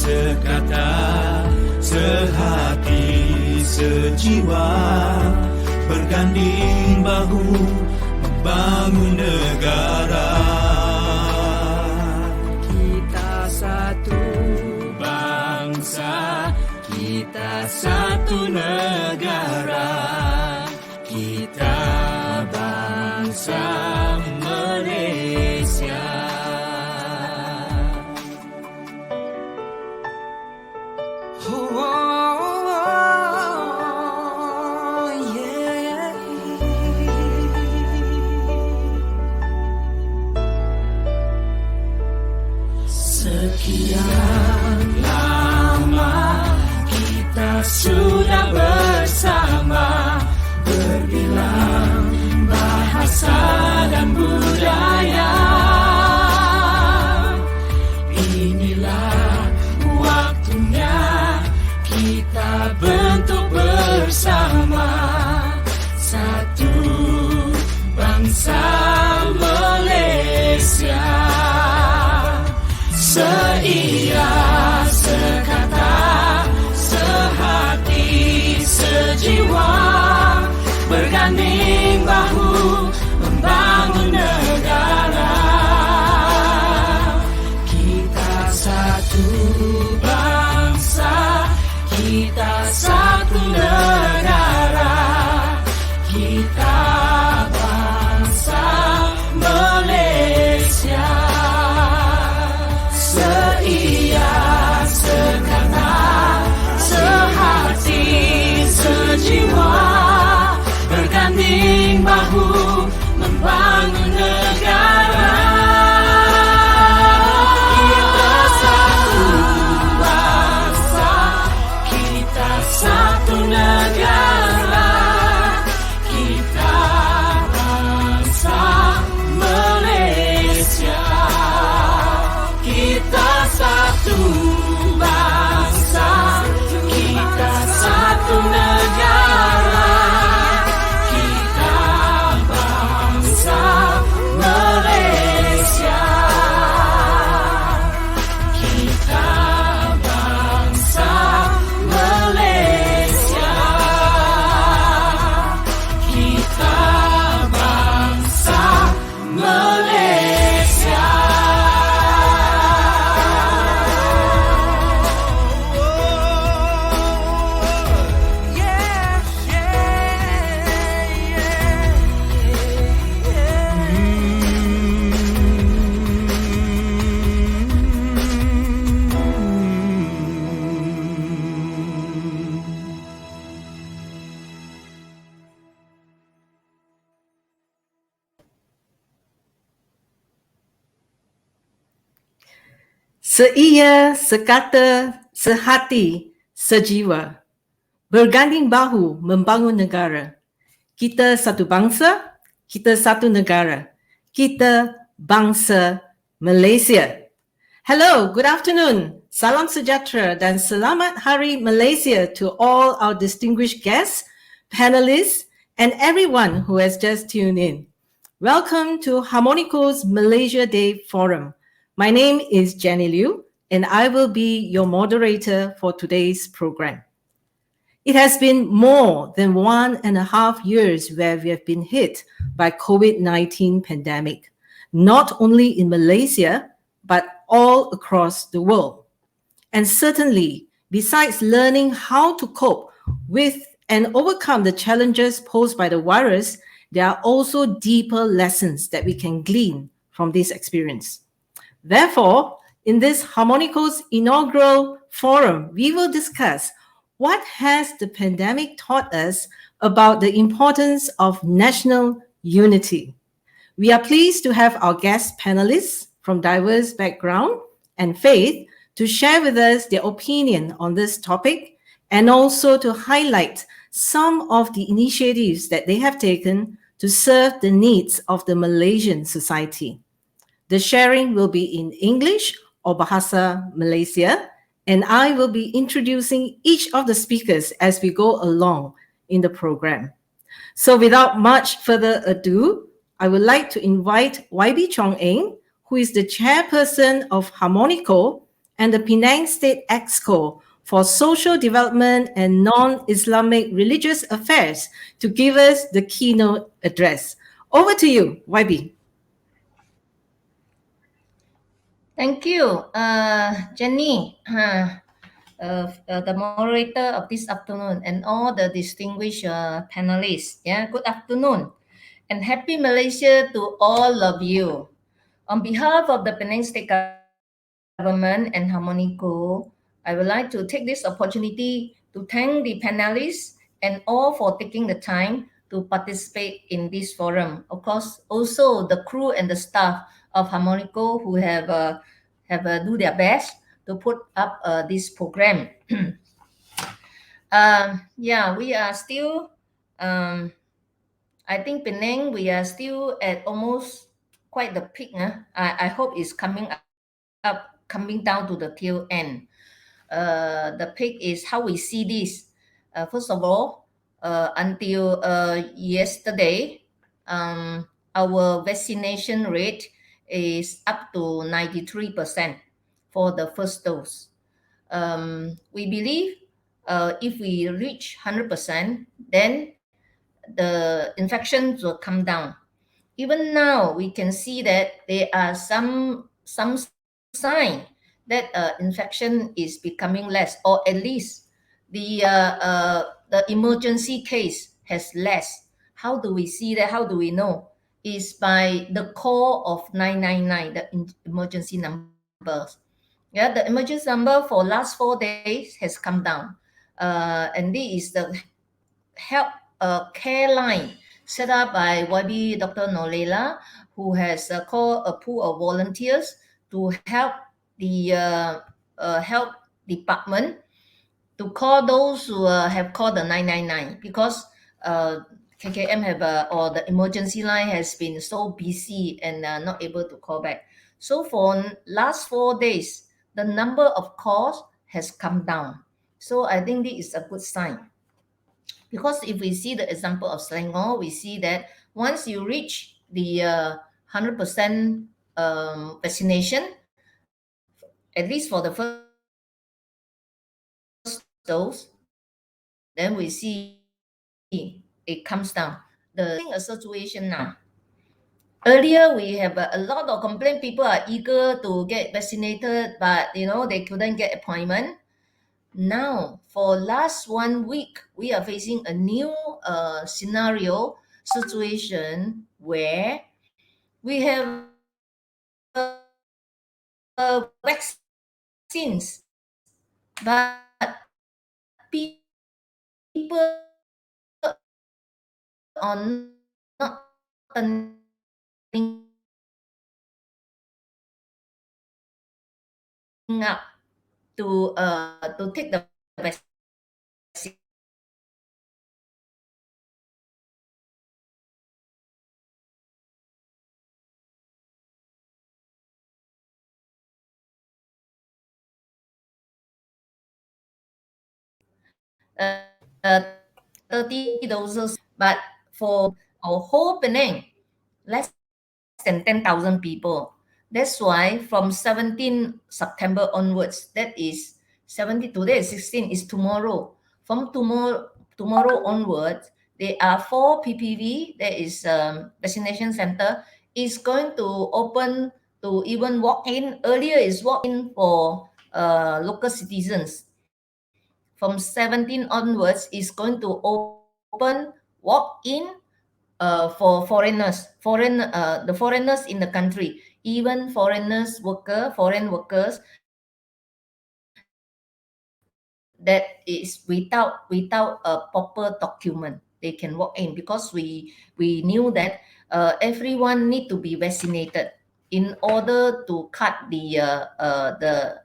sekata, sehati, sejiwa, berganding bahu membangun negara. Kita satu bangsa, kita satu negara, kita bangsa Malaysia. Sekian lama kita sudah bersama, berbilang bahasa dan budaya. Inilah waktunya kita bentuk bersama satu bangsa Malaysia. Seia, sekata, sehati, sejiwa, berganding bahu membangun negara. Kita satu bangsa, kita satu negara, kita bangsa Malaysia. Seia, sekata, sehati, sejiwa, berganding bahu membangun negara. Kita satu bangsa, kita satu negara, kita bangsa Malaysia. Kita satu bangsa, kita satu negara, kita bangsa Malaysia. Kita bangsa Malaysia. Kita bangsa Malaysia. Seia, sekata, sehati, sejiwa, berganding bahu membangun negara. Kita satu bangsa, kita satu negara, kita bangsa Malaysia. Hello, good afternoon. Salam sejahtera dan selamat Hari Malaysia to all our distinguished guests, panelists, and everyone who has just tuned in. Welcome to Harmonico's Malaysia Day Forum. My name is Jenny Liu, and I will be your moderator for today's program. It has been more than 1.5 years where we have been hit by COVID-19 pandemic, not only in Malaysia, but all across the world. And certainly, besides learning how to cope with and overcome the challenges posed by the virus, there are also deeper lessons that we can glean from this experience. Therefore, in this Harmonico's inaugural forum, we will discuss what has the pandemic taught us about the importance of national unity. We are pleased to have our guest panelists from diverse background and faith to share with us their opinion on this topic and also to highlight some of the initiatives that they have taken to serve the needs of the Malaysian society. The sharing will be in English or Bahasa Malaysia, and I will be introducing each of the speakers as we go along in the program. So without much further ado, I would like to invite YB Chong Eng, who is the chairperson of Harmonico and the Penang State Exco for Social Development and Non-Islamic Religious Affairs to give us the keynote address. Over to you, YB. Thank you, Jenny, the moderator of this afternoon, and all the distinguished panelists. Yeah, good afternoon, and happy Malaysia to all of you. On behalf of the Penang State Government and Harmonico, I would like to take this opportunity to thank the panelists and all for taking the time to participate in this forum. Of course, also the crew and the staff of Harmonico who have do their best to put up this program. Yeah, we are still. I think Penang, we are still at almost quite the peak. I hope it's coming down to the tail end. The peak is how we see this. First of all, until yesterday, our vaccination rate is up to 93% for the first dose. We believe if we reach 100%, then the infections will come down. Even now, we can see that there are some sign that infection is becoming less, or at least the emergency case has less. How do we see that? How do we know? Is by the call of 999, the emergency numbers. Yeah, the emergency number for last 4 days has come down, and this is the help care line set up by YB Dr. Nolela, who has called a pool of volunteers to help the health department to call those who have called the 999, because KKM have or the emergency line has been so busy and not able to call back. So for last 4 days, the number of calls has come down. So I think this is a good sign. Because if we see the example of Selangor, we see that once you reach the 100% vaccination, at least for the first dose, then we see it comes down. The a situation now. Earlier, we have a lot of complaint. People are eager to get vaccinated, but they couldn't get appointment. Now, for last 1 week, we are facing a new situation where we have vaccines, but people are not turning up to take the vaccine. Uh, 30 doses, but for our whole Penang, less than 10,000 people. That's why from 17 September onwards, that is 70, today is 16, is tomorrow. From tomorrow onwards, there are 4 PPV, there is vaccination center, is going to open to even walk in. Earlier is walk in for local citizens. From 17 onwards, is going to open walk in for foreigners, the foreigners in the country, even foreign workers that is without a proper document, they can walk in, because we knew that everyone need to be vaccinated in order to cut to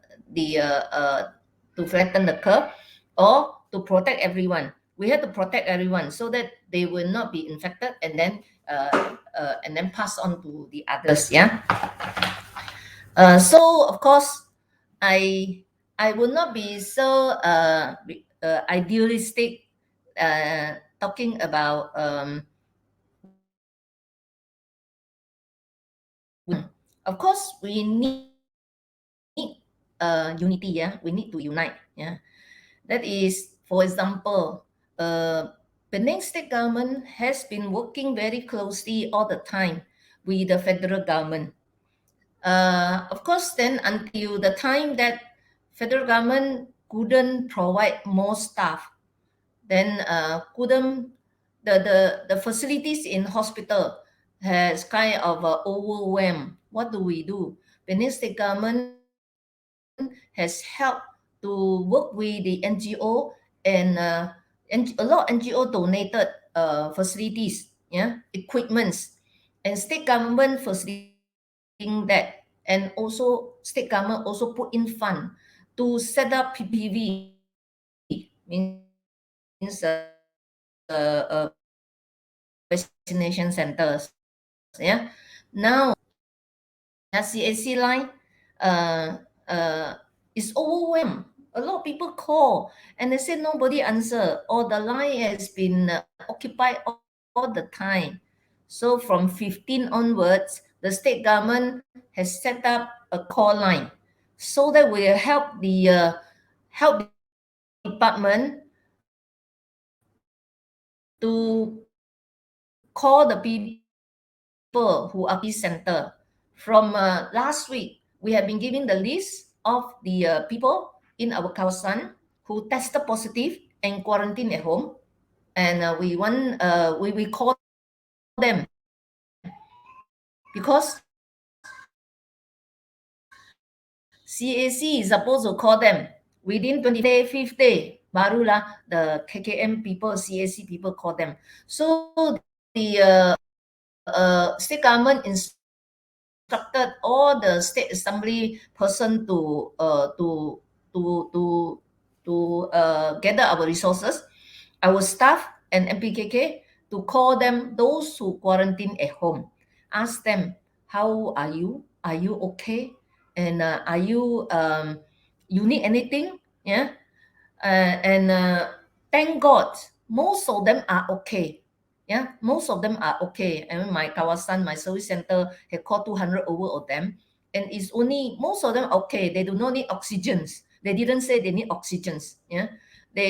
flatten the curve, or to protect everyone. We have to protect everyone so that they will not be infected and then pass on to the others. Yeah. So of course, I will not be so idealistic talking about of course we need unity. Yeah, we need to unite. Yeah, that is, for example, Penang state government has been working very closely all the time with the federal government. Of course, then until the time that federal government couldn't provide more staff, then couldn't the facilities in hospital has kind of overwhelmed. What do? Penang state government has helped to work with the NGO, and a lot of NGO donated facilities, yeah, equipments, and state government facilitating that, and also state government also put in fund to set up PPV, means vaccination centers. Yeah, now CAC line is overwhelmed. A lot of people call and they say nobody answer, or the line has been occupied all the time. So from 15 onwards, the state government has set up a call line so that will help the health department to call the people who are center. From last week, we have been giving the list of the people in our kawasan who tested positive and quarantined at home, and we call them, because CAC is supposed to call them within 20 day, 5th day. Barulah the KKM people, CAC people call them. So the state government instructed all the state assembly person to gather our resources, our staff and MPKK, to call them, those who quarantine at home, ask them, how are you? Are you okay? And are you you need anything? Yeah. And thank God, most of them are okay. Yeah, most of them are okay. And my kawasan, my service center, had called 200 over of them, and it's only most of them okay. They do not need oxygens. They didn't say they need oxygens. Yeah,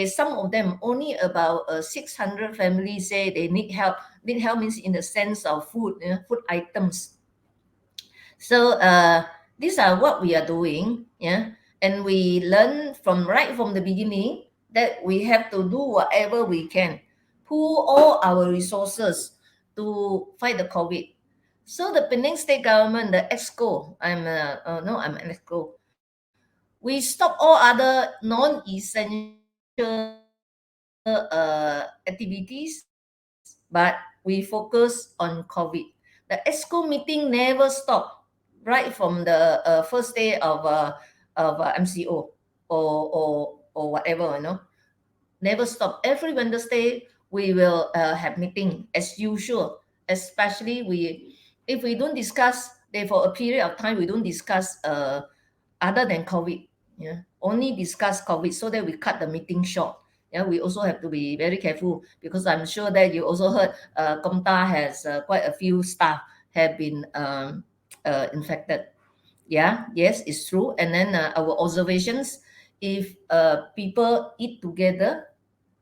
some of them, only about 600 families say they need help. Need help means in the sense of food, food items. So these are what we are doing. Yeah, and we learn from right from the beginning that we have to do whatever we can, pool all our resources to fight the COVID. So the Penang state government, the EXCO, I'm an EXCO. We stop all other non-essential activities, but we focus on COVID. The EXCO meeting never stopped right from the first day of MCO, or whatever, never stop. Every Wednesday we will have meeting as usual. Especially if we don't discuss, they for a period of time we don't discuss other than COVID. Yeah, only discuss COVID, so that we cut the meeting short. Yeah, we also have to be very careful, because I'm sure that you also heard Komta has quite a few staff have been infected. Yeah, yes, it's true. And then our observations, if people eat together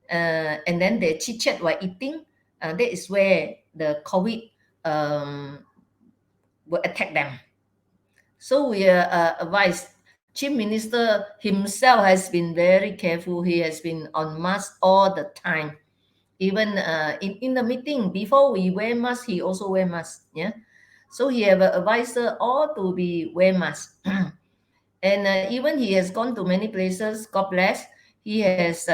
and then they chit chat while eating, that is where the COVID will attack them. So we advised. Chief Minister himself has been very careful. He has been on mask all the time. Even in the meeting, before we wear mask, he also wear mask. Yeah. So he have advised all to be wear mask. And even he has gone to many places. God bless. He has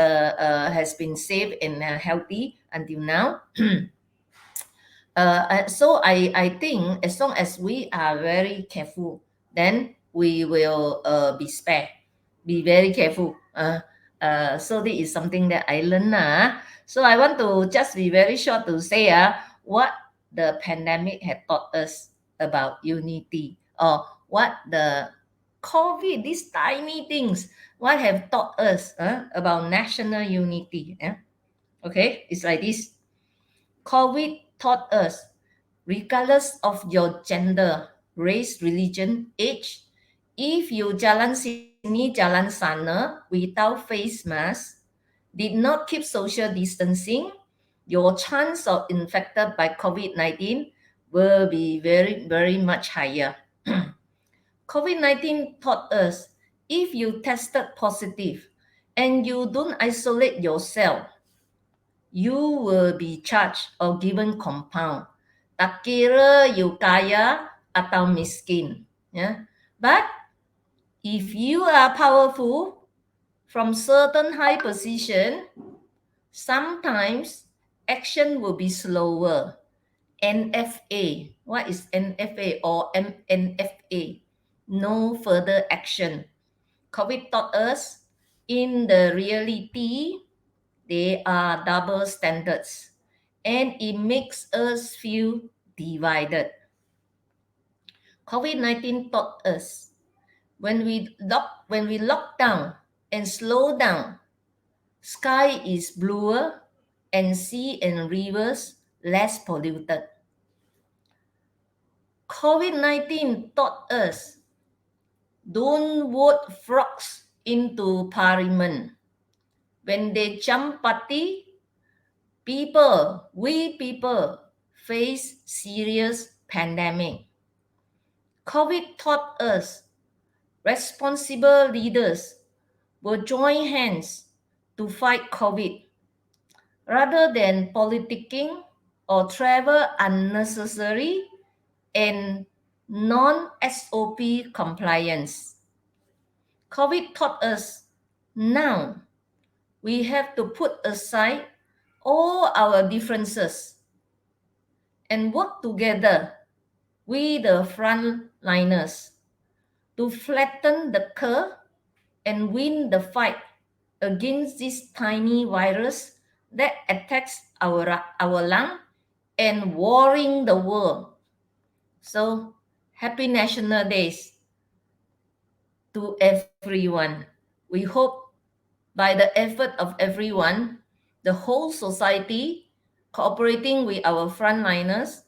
been safe and healthy until now. So I think as long as we are very careful, then we will be spared. Be very careful. So this is something that I learned. So I want to just be very short to say what the pandemic had taught us about unity, or what the COVID, these tiny things, what have taught us about national unity. Okay, it's like this. COVID taught us, regardless of your gender, race, religion, age, if you jalan sini jalan sana without face mask, did not keep social distancing, your chance of infected by COVID-19 will be very, very much higher. COVID-19 taught us if you tested positive and you don't isolate yourself, you will be charged or given compound. Tak kira you kaya atau miskin. Yeah? But if you are powerful from certain high position, sometimes action will be slower. NFA. What is NFA or MNFA? No further action. COVID taught us in the reality, they are double standards and it makes us feel divided. COVID-19 taught us when we lock down and slow down, sky is bluer and sea and rivers less polluted. COVID-19 taught us don't vote frogs into parliament. When they jump party, we people face serious pandemic. COVID taught us responsible leaders will join hands to fight COVID rather than politicking or travel unnecessary and non-SOP compliance. COVID taught us now we have to put aside all our differences and work together with the frontliners to flatten the curve and win the fight against this tiny virus that attacks our lung and warring the world. So, happy National Days to everyone. We hope by the effort of everyone, the whole society cooperating with our frontliners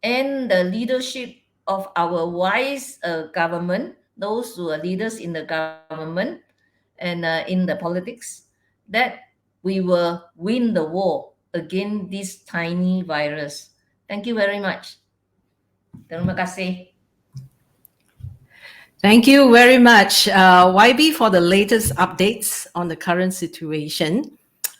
and the leadership of our wise government, those who are leaders in the government and in the politics, that we will win the war against this tiny virus. Thank you very much. Terima kasih. Thank you very much, YB, for the latest updates on the current situation.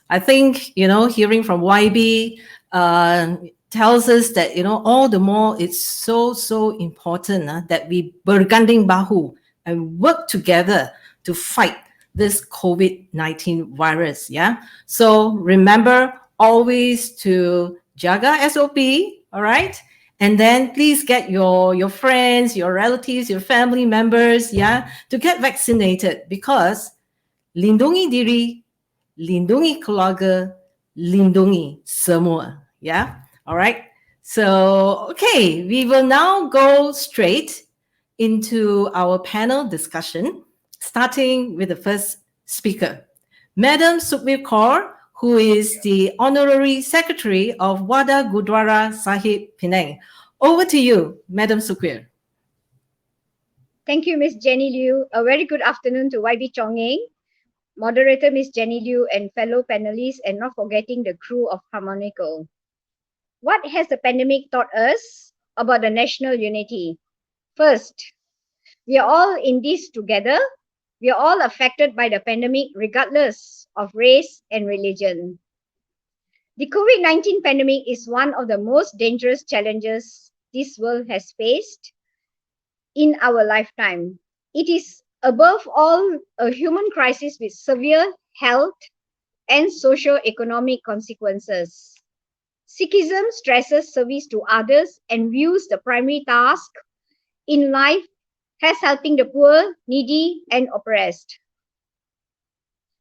I think, hearing from YB tells us that, all the more it's so important that we berganding bahu and work together to fight this COVID-19 virus. Yeah. So remember always to jaga SOP. All right. And then please get your friends, your relatives, your family members, to get vaccinated, because lindungi diri, lindungi keluarga, lindungi semua. Yeah. All right. So, okay, we will now go straight into our panel discussion, starting with the first speaker, Madam Sukhbir Kaur, who is the Honorary Secretary of Wada Gurdwara Sahib, Penang. Over to you, Madam Sukhbir. Thank you, Ms. Jenny Liu. A very good afternoon to YB Chongeng, moderator Ms. Jenny Liu, and fellow panelists, and not forgetting the crew of Harmonical. What has the pandemic taught us about the national unity? First, we are all in this together. We are all affected by the pandemic regardless of race and religion. The COVID-19 pandemic is one of the most dangerous challenges this world has faced in our lifetime. It is above all a human crisis with severe health and socio-economic consequences. Sikhism stresses service to others and views the primary task in life as helping the poor, needy, and oppressed.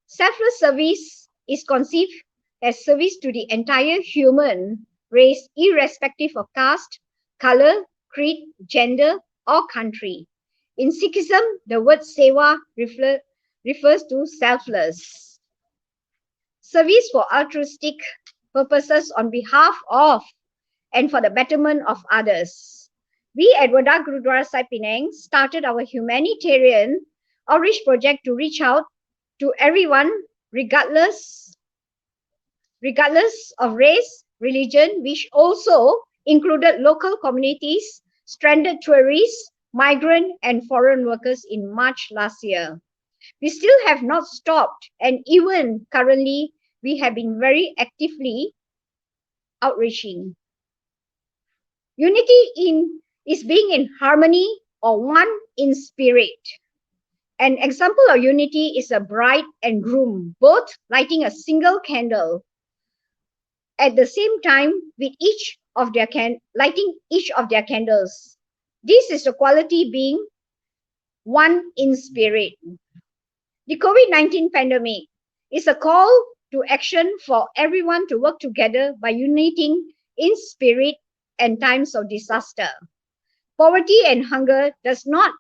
Selfless service is conceived as service to the entire human race, irrespective of caste, color, creed, gender, or country. In Sikhism, the word seva refers to selfless. Service for altruistic purposes on behalf of and for the betterment of others. We at Wada Gurdwara Sahib Penang started our humanitarian outreach project to reach out to everyone regardless of race, religion, which also included local communities, stranded tourists, migrant and foreign workers in March last year. We still have not stopped, and even currently, we have been very actively outreaching. Unity is being in harmony or one in spirit. An example of unity is a bride and groom, both lighting a single candle at the same time with lighting each of their candles. This is the quality being one in spirit. The COVID-19 pandemic is a call to action for everyone to work together by uniting in spirit and times of disaster. Poverty and hunger does not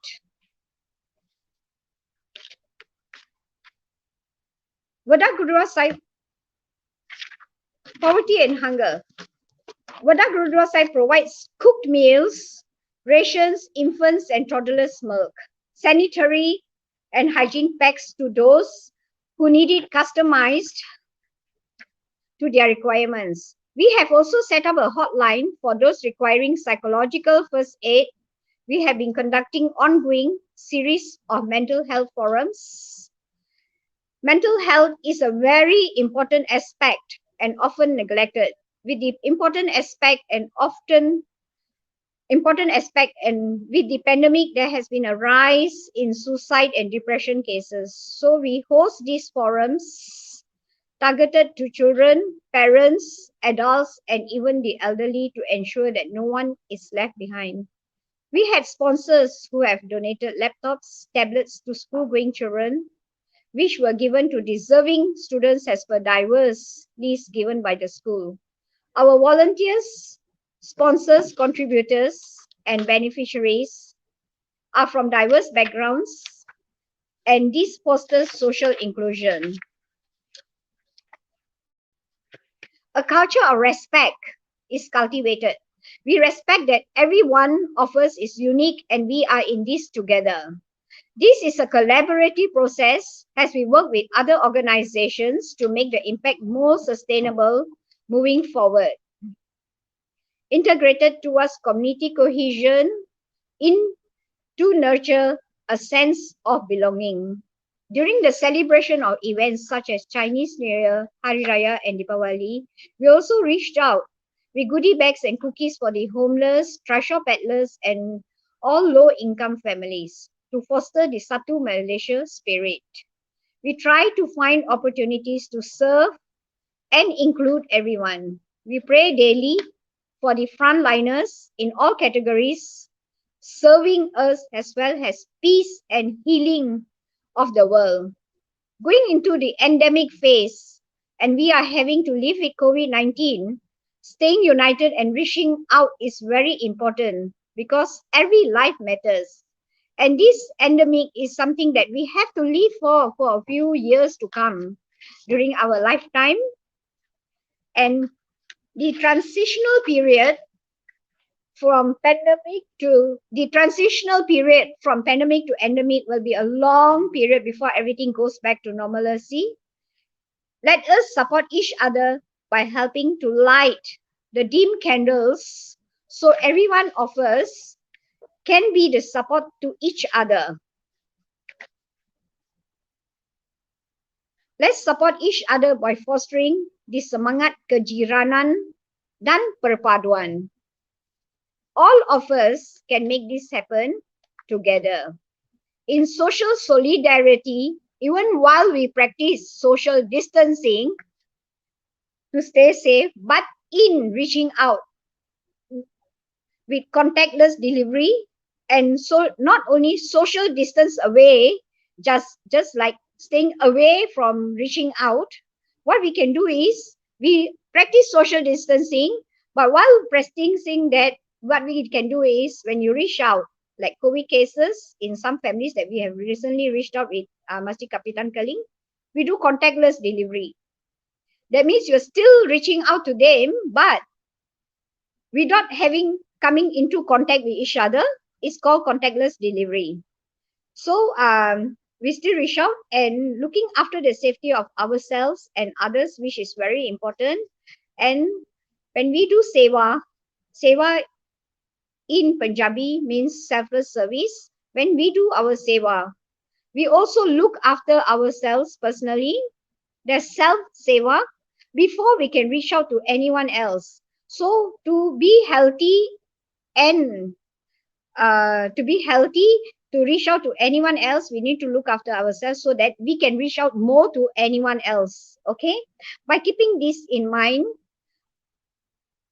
Poverty and hunger. Wadah Gurudwara Sahib provides cooked meals, rations, infants and toddlers' milk, sanitary and hygiene packs to those who need it customized to their requirements. We have also set up a hotline for those requiring psychological first aid. We have been conducting ongoing series of mental health forums. Mental health is a very important aspect and often neglected. With the important aspect and with the pandemic, there has been a rise in suicide and depression cases. So we host these forums targeted to children, parents, adults, and even the elderly to ensure that no one is left behind. We had sponsors who have donated laptops, tablets to school-going children, which were given to deserving students as per diverse lists given by the school. Our volunteers, sponsors, contributors, and beneficiaries are from diverse backgrounds, and this fosters social inclusion. A culture of respect is cultivated. We respect that every one of us is unique and we are in this together. This is a collaborative process as we work with other organizations to make the impact more sustainable moving forward. Integrated towards community cohesion to nurture a sense of belonging. During the celebration of events such as Chinese New Year, Hari Raya, and Deepavali, we also reached out with goodie bags and cookies for the homeless, trishaw peddlers, and all low-income families to foster the Satu Malaysia spirit. We try to find opportunities to serve and include everyone. We pray daily for the frontliners in all categories, serving us as well as peace and healing of the world. Going into the endemic phase, and we are having to live with COVID-19, staying united and reaching out is very important because every life matters. And this endemic is something that we have to live for a few years to come during our lifetime. And the transitional period from pandemic to endemic will be a long period before everything goes back to normalcy. Let us support each other by helping to light the dim candles so every one of us can be the support to each other. Let's support each other by fostering the semangat kejiranan dan perpaduan. All of us can make this happen together. In social solidarity, even while we practice social distancing to stay safe, but in reaching out with contactless delivery, and so not only social distance away, just like staying away from reaching out, what we can do is we practice social distancing, but while practicing that, what we can do is when you reach out, like COVID cases in some families that we have recently reached out with Masjid Kapitan Keling, we do contactless delivery. That means you're still reaching out to them, but without coming into contact with each other. It's called contactless delivery. So we still reach out and looking after the safety of ourselves and others, which is very important. And when we do seva in Punjabi means selfless service. When we do our seva, we also look after ourselves personally. There's self-seva before we can reach out to anyone else. So to be healthy and to reach out to anyone else, we need to look after ourselves so that we can reach out more to anyone else. Okay? By keeping this in mind,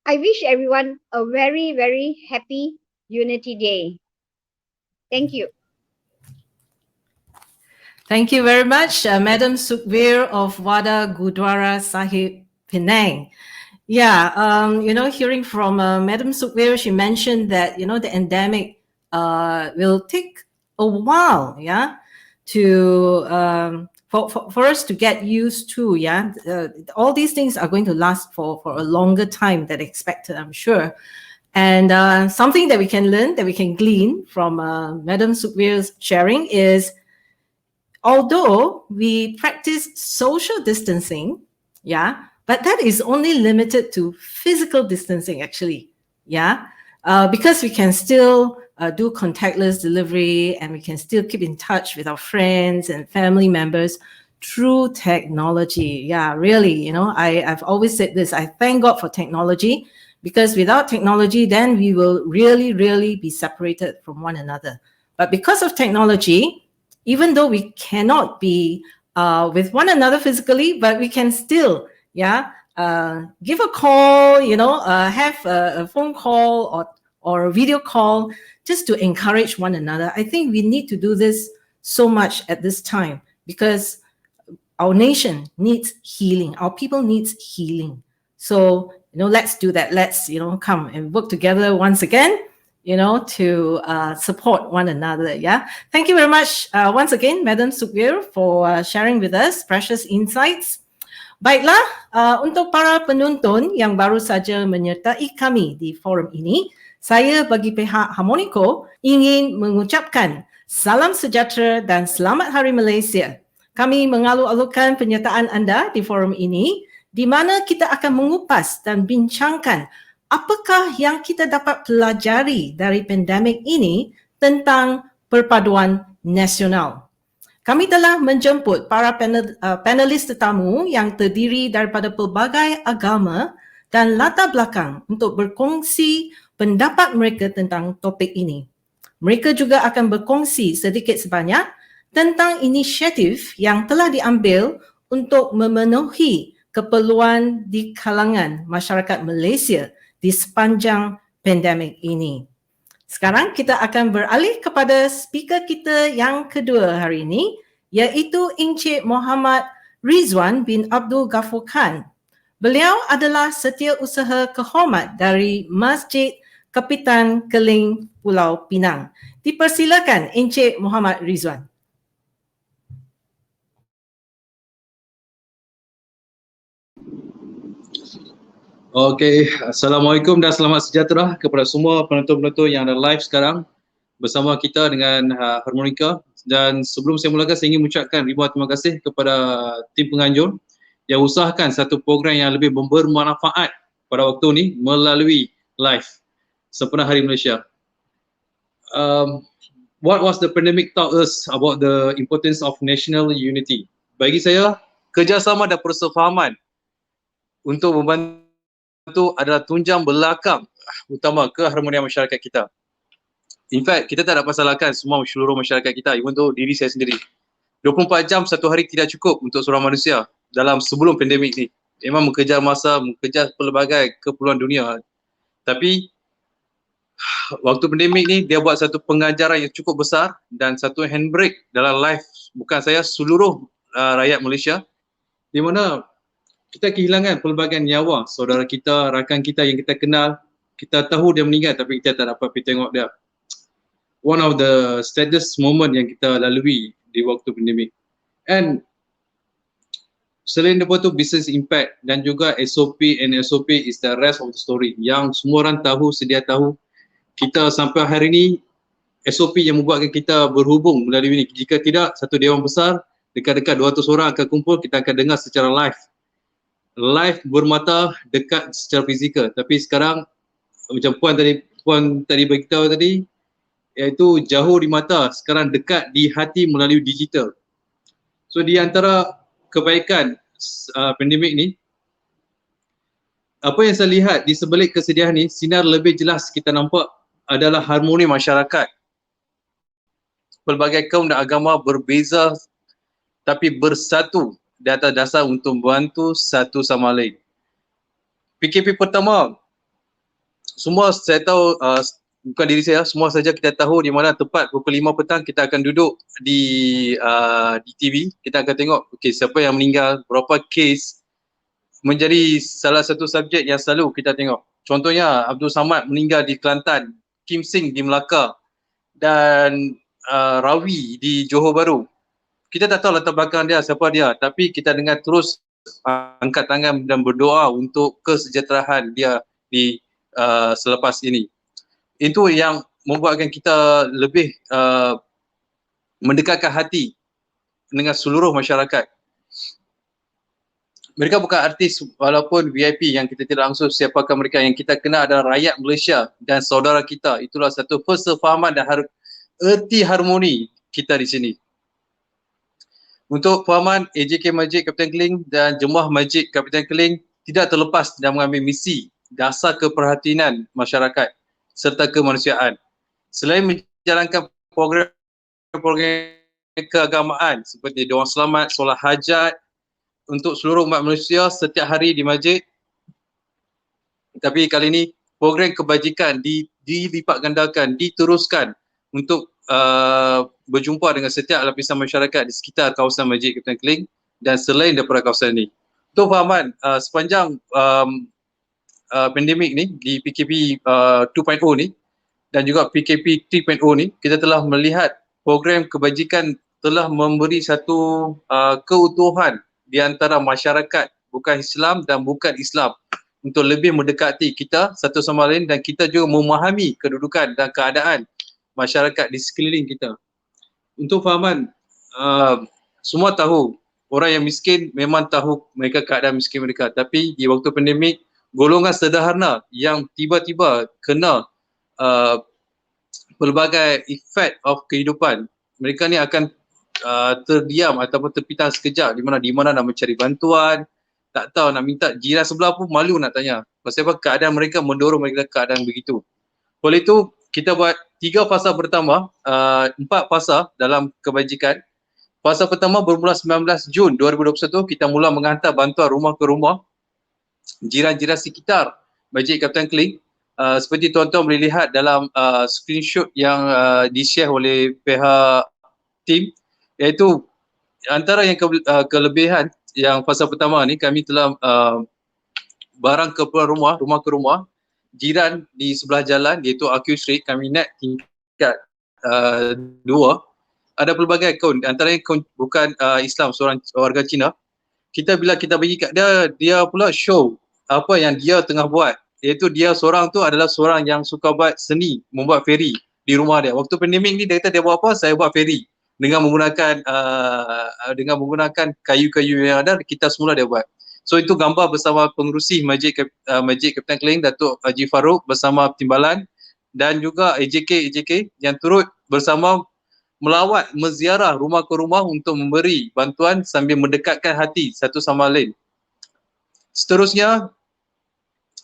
I wish everyone a very, very happy Unity Day. Thank you. Thank you very much, Madam Sukhbir of Wada Gurdwara Sahib, Penang. Yeah, hearing from Madam Sukhbir, she mentioned that, the endemic will take a while, to for us to get used to, all these things are going to last for a longer time than expected, I'm sure. And something that we can learn, that we can glean from Madam Sukhbir's sharing is, although we practice social distancing, but that is only limited to physical distancing, actually, because we can still do contactless delivery, and we can still keep in touch with our friends and family members through technology. Yeah, really, I've always said this, I thank God for technology, because without technology, then we will really, really be separated from one another. But because of technology, even though we cannot be with one another physically, but we can still, give a call, have a phone call or a video call just to encourage one another. I think we need to do this so much at this time, because our nation needs healing. Our people needs healing. So, let's do that. Let's, come and work together once again, to support one another. Thank you very much once again, Madam Sukhbir, for sharing with us precious insights. Baiklah, untuk para penonton yang baru saja menyertai kami di forum ini, saya bagi pihak Harmonico ingin mengucapkan salam sejahtera dan selamat Hari Malaysia. Kami mengalu-alukan penyertaan anda di forum ini, di mana kita akan mengupas dan bincangkan apakah yang kita dapat pelajari dari pandemik ini tentang perpaduan nasional. Kami telah menjemput para panelis tetamu yang terdiri daripada pelbagai agama dan latar belakang untuk berkongsi pendapat mereka tentang topik ini. Mereka juga akan berkongsi sedikit sebanyak tentang inisiatif yang telah diambil untuk memenuhi keperluan di kalangan masyarakat Malaysia di sepanjang pandemik ini. Sekarang kita akan beralih kepada speaker kita yang kedua hari ini, iaitu Encik Muhammad Rizwan bin Abdul Ghafur Khan. Beliau adalah setiausaha kehormat dari Masjid Kapitan Keling Pulau Pinang. Dipersilakan Encik Muhammad Rizwan. Okey, Assalamualaikum dan selamat sejahtera kepada semua penonton-penonton yang ada live sekarang bersama kita dengan Harmonica. Dan sebelum saya mulakan, saya ingin mengucapkan ribuan terima kasih kepada tim penganjur yang usahakan satu program yang lebih bermanfaat pada waktu ini melalui live sempena Hari Malaysia. What was the pandemic taught us about the importance of national unity? Bagi saya, kerjasama dan persefahaman untuk membantu itu adalah tunjang belakang utama keharmonian masyarakat kita. In fact, kita tak dapat salahkan semua seluruh masyarakat kita, even untuk diri saya sendiri. 24 jam satu hari tidak cukup untuk seorang manusia dalam sebelum pandemik ni. Memang mengejar masa, mengejar pelbagai keperluan dunia. Tapi waktu pandemik ni dia buat satu pengajaran yang cukup besar dan satu handbrake dalam life bukan saya, seluruh rakyat Malaysia, di mana kita kehilangan pelbagai nyawa saudara kita, rakan kita yang kita kenal. Kita tahu dia meninggal tapi kita tak dapat pergi tengok dia. One of the saddest moment yang kita lalui di waktu pandemik. And selain daripada tu, business impact dan juga SOP and SOP is the rest of the story. Yang semua orang tahu, sedia tahu, kita sampai hari ni SOP yang membuatkan kita berhubung melalui ini. Jika tidak, satu dewan besar dekat-dekat 200 orang akan kumpul, kita akan dengar secara live bermata dekat secara fizikal. Tapi sekarang macam puan tadi beritahu tadi, iaitu jauh di mata, sekarang dekat di hati melalui digital. So di antara kebaikan pandemik ni, apa yang saya lihat di sebalik kesedihan ni, sinar lebih jelas kita nampak adalah harmoni masyarakat. Pelbagai kaum dan agama berbeza tapi bersatu di atas dasar untuk membantu satu sama lain. PKP pertama, semua saya tahu, bukan diri saya, semua saja kita tahu di mana tepat pukul 5 petang kita akan duduk di TV, kita akan tengok siapa yang meninggal, berapa kes, menjadi salah satu subjek yang selalu kita tengok. Contohnya Abdul Samad meninggal di Kelantan, Kim Sing di Melaka dan Rawi di Johor Bahru. Kita tak tahu latar belakang dia, siapa dia, tapi kita dengar terus angkat tangan dan berdoa untuk kesejahteraan dia di selepas ini. Itu yang membuatkan kita lebih mendekatkan hati dengan seluruh masyarakat. Mereka bukan artis walaupun VIP yang kita tidak langsung siapakah mereka, yang kita kenal adalah rakyat Malaysia dan saudara kita. Itulah satu persefahaman dan erti harmoni kita di sini. Untuk fahaman, AJK Masjid Kapitan Keling dan Jemaah Masjid Kapitan Keling tidak terlepas dan mengambil misi dasar keperhatian masyarakat serta kemanusiaan. Selain menjalankan program keagamaan seperti doa selamat, solat hajat untuk seluruh umat manusia setiap hari di masjid, tapi kali ini program kebajikan dilipat gandakan, diteruskan untuk berjumpa dengan setiap lapisan masyarakat di sekitar kawasan Masjid Kapitan Keling dan selain daripada kawasan ini. Untuk fahaman, sepanjang pandemik ni, di PKP 2.0 ni dan juga PKP 3.0 ni, kita telah melihat program kebajikan telah memberi satu keutuhan di antara masyarakat bukan Islam dan bukan Islam untuk lebih mendekati kita satu sama lain, dan kita juga memahami kedudukan dan keadaan masyarakat di sekeliling kita. Untuk fahaman, semua tahu orang yang miskin memang tahu mereka keadaan miskin mereka, tapi di waktu pandemik, golongan sederhana yang tiba-tiba kena pelbagai efek of kehidupan, mereka ni akan terdiam ataupun terpitang sekejap di mana nak mencari bantuan, tak tahu nak minta, jiran sebelah pun malu nak tanya. Pasal apa? Keadaan mereka mendorong mereka keadaan begitu. Oleh itu, kita buat 3 fasa pertama, 4 fasa dalam kebajikan. Fasa pertama bermula 19 Jun 2021, kita mula menghantar bantuan rumah ke rumah jiran-jiran sekitar Masjid Kapitan Keling. Seperti tuan-tuan boleh lihat dalam screenshot yang di-share oleh pihak tim, iaitu antara yang kelebihan yang fasa pertama ni, kami telah barang ke rumah ke rumah, jiran di sebelah jalan iaitu AQ Street, kami naik tingkat 2. Ada pelbagai kaum, antaranya kaum bukan Islam, seorang warga Cina. Bila kita bagi kat dia pula show apa yang dia tengah buat, iaitu dia seorang tu adalah seorang yang suka buat seni, membuat feri di rumah dia. Waktu pandemik ni dia kata dia buat apa? Saya buat feri dengan menggunakan kayu-kayu yang ada, kita semula dia buat. So itu gambar bersama pengerusi Masjid Kapitan Keling, Datuk Haji Farouk bersama timbalan, dan juga AJK yang turut bersama melawat, menziarah rumah ke rumah untuk memberi bantuan sambil mendekatkan hati satu sama lain. Seterusnya,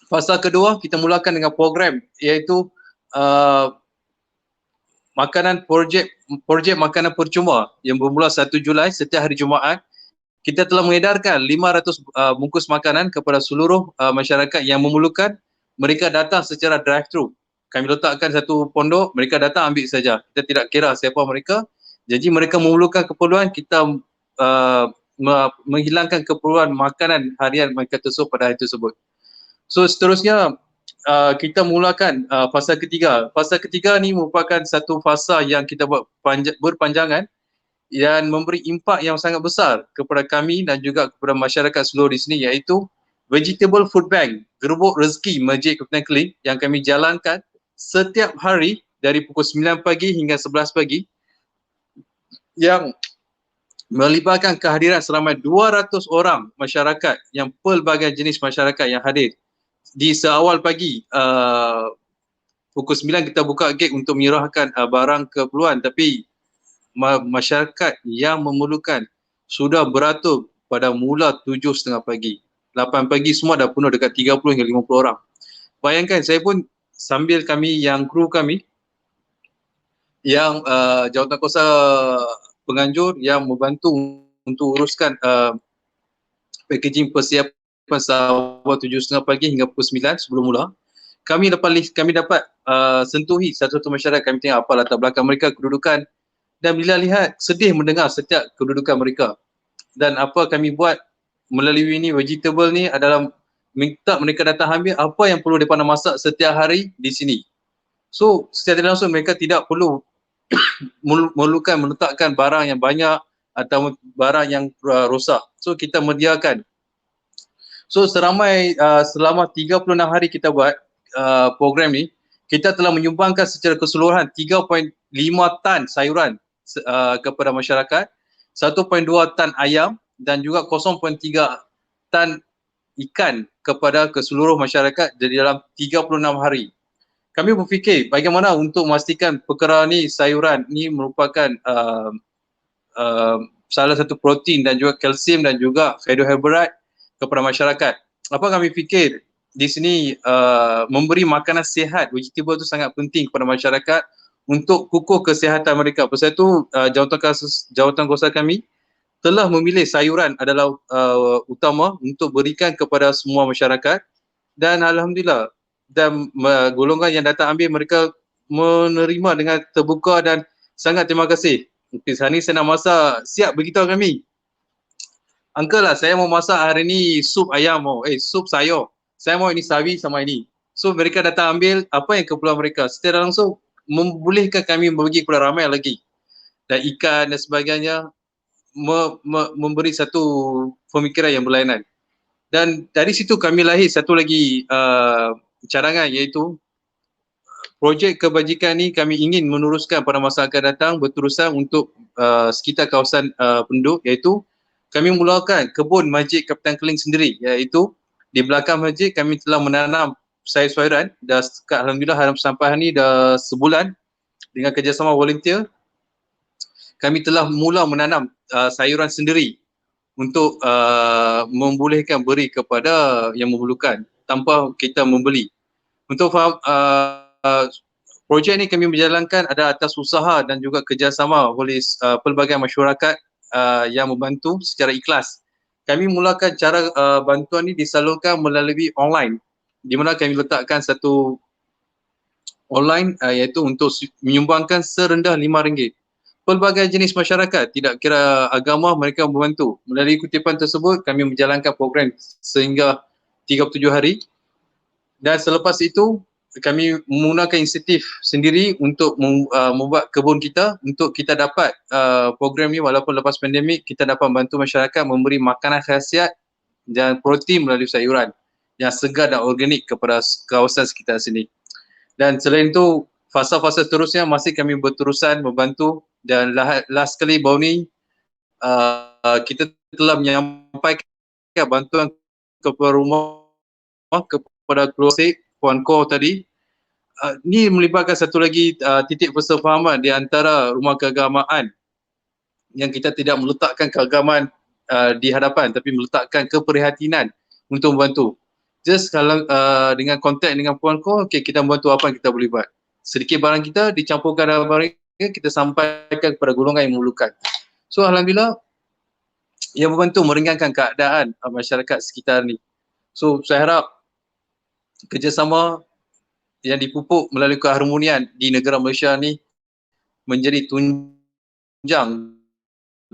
fasa kedua kita mulakan dengan program iaitu projek makanan percuma yang bermula 1 Julai setiap hari Jumaat. Kita telah mengedarkan 500 bungkus makanan kepada seluruh masyarakat yang memerlukan. Mereka datang secara drive-thru. Kami letakkan satu pondok, mereka datang ambil saja. Kita tidak kira siapa mereka. Jadi mereka memerlukan keperluan, kita menghilangkan keperluan makanan harian mereka tersebut pada hari tersebut. So seterusnya, kita mulakan fasa ketiga. Fasa ketiga ni merupakan satu fasa yang kita buat berpanjangan dan memberi impak yang sangat besar kepada kami dan juga kepada masyarakat seluruh di sini, iaitu Vegetable Food Bank, gerubuk rezeki Masjid Kapitan Keling yang kami jalankan setiap hari dari pukul 9 pagi hingga 11 pagi yang melibatkan kehadiran seramai 200 orang masyarakat yang pelbagai jenis masyarakat yang hadir. Di seawal pagi, pukul 9 kita buka gate untuk menyerahkan barang keperluan, tapi masyarakat yang memerlukan sudah beratur pada mula 7.30 pagi. 8 pagi semua dah penuh dekat 30 hingga 50 orang. Bayangkan, saya pun sambil kru kami yang jawatankuasa penganjur yang membantu untuk uruskan packaging persiapan seawal 7.30 pagi hingga pukul 9 sebelum mula. Kami dapat sentuhi satu-satu masyarakat. Kami tengok apa latar belakang mereka, kedudukan, dan bila lihat sedih mendengar setiap kedudukan mereka. Dan apa kami buat melalui ini vegetable ni adalah minta mereka datang ambil apa yang perlu mereka nak masak setiap hari di sini. So secara langsung mereka tidak perlu memerlukan meletakkan barang yang banyak atau barang yang rosak. So kita mediakan. So selama 36 hari kita buat program ni, kita telah menyumbangkan secara keseluruhan 3.5 tan sayuran kepada masyarakat, 1.2 tan ayam dan juga 0.3 tan ikan kepada keseluruh masyarakat di dalam 36 hari. Kami berfikir bagaimana untuk memastikan perkara ni, sayuran ni merupakan salah satu protein dan juga kalsium dan juga carbohidrat kepada masyarakat. Apa kami fikir di sini, memberi makanan sihat, vegetable tu sangat penting kepada masyarakat untuk kukuh kesihatan mereka. Pasal itu jawatankuasa kami telah memilih sayuran adalah utama untuk berikan kepada semua masyarakat, dan alhamdulillah, dan golongan yang datang ambil mereka menerima dengan terbuka dan sangat terima kasih. Hari ni saya nak masak, siap beritahu kami, uncle lah saya mau masak hari ni sup ayam, sup sayur, saya mau ini sawi sama ini. So mereka datang ambil apa yang keperluan mereka, secara langsung membolehkan kami membagi kepada ramai lagi, dan ikan dan sebagainya, memberi satu pemikiran yang berlainan. Dan dari situ kami lahir satu lagi cadangan, iaitu projek kebajikan ni kami ingin meneruskan pada masa akan datang berterusan untuk sekitar kawasan penduduk, iaitu kami mulakan kebun Masjid Kapitan Keling sendiri, iaitu di belakang masjid kami telah menanam sayur-sayuran. Dah alhamdulillah sampai hari ni dah sebulan dengan kerjasama volunteer. Kami telah mula menanam sayuran sendiri untuk membolehkan beri kepada yang memerlukan tanpa kita membeli. Untuk projek ni kami menjalankan ada atas usaha dan juga kerjasama oleh pelbagai masyarakat yang membantu secara ikhlas. Kami mulakan cara bantuan ni disalurkan melalui online, di mana kami letakkan satu online iaitu untuk menyumbangkan serendah RM5. Pelbagai jenis masyarakat, tidak kira agama, mereka membantu. Melalui kutipan tersebut, kami menjalankan program sehingga 37 hari. Dan selepas itu, kami menggunakan inisiatif sendiri untuk membuat kebun kita, untuk kita dapat program ni walaupun lepas pandemik, kita dapat membantu masyarakat memberi makanan khasiat dan protein melalui sayuran yang segar dan organik kepada kawasan sekitar sini. Dan selain itu, fasa-fasa seterusnya masih kami berterusan membantu, dan last kali baru ni kita telah menyampaikan bantuan kepada rumah kepada keluarga Puan Ko tadi. Ni melibatkan satu lagi titik persefahaman di antara rumah keagamaan, yang kita tidak meletakkan keagamaan di hadapan, tapi meletakkan keprihatinan untuk membantu. Just kalau dengan kontak dengan Puan Ko, okay, kita membantu apa yang kita boleh buat. Sedikit barang kita dicampurkan dalam barang kita sampaikan kepada golongan yang memerlukan. So alhamdulillah, ia membantu meringankan keadaan masyarakat sekitar ni. So saya harap kerjasama yang dipupuk melalui keharmonian di negara Malaysia ni menjadi tunjang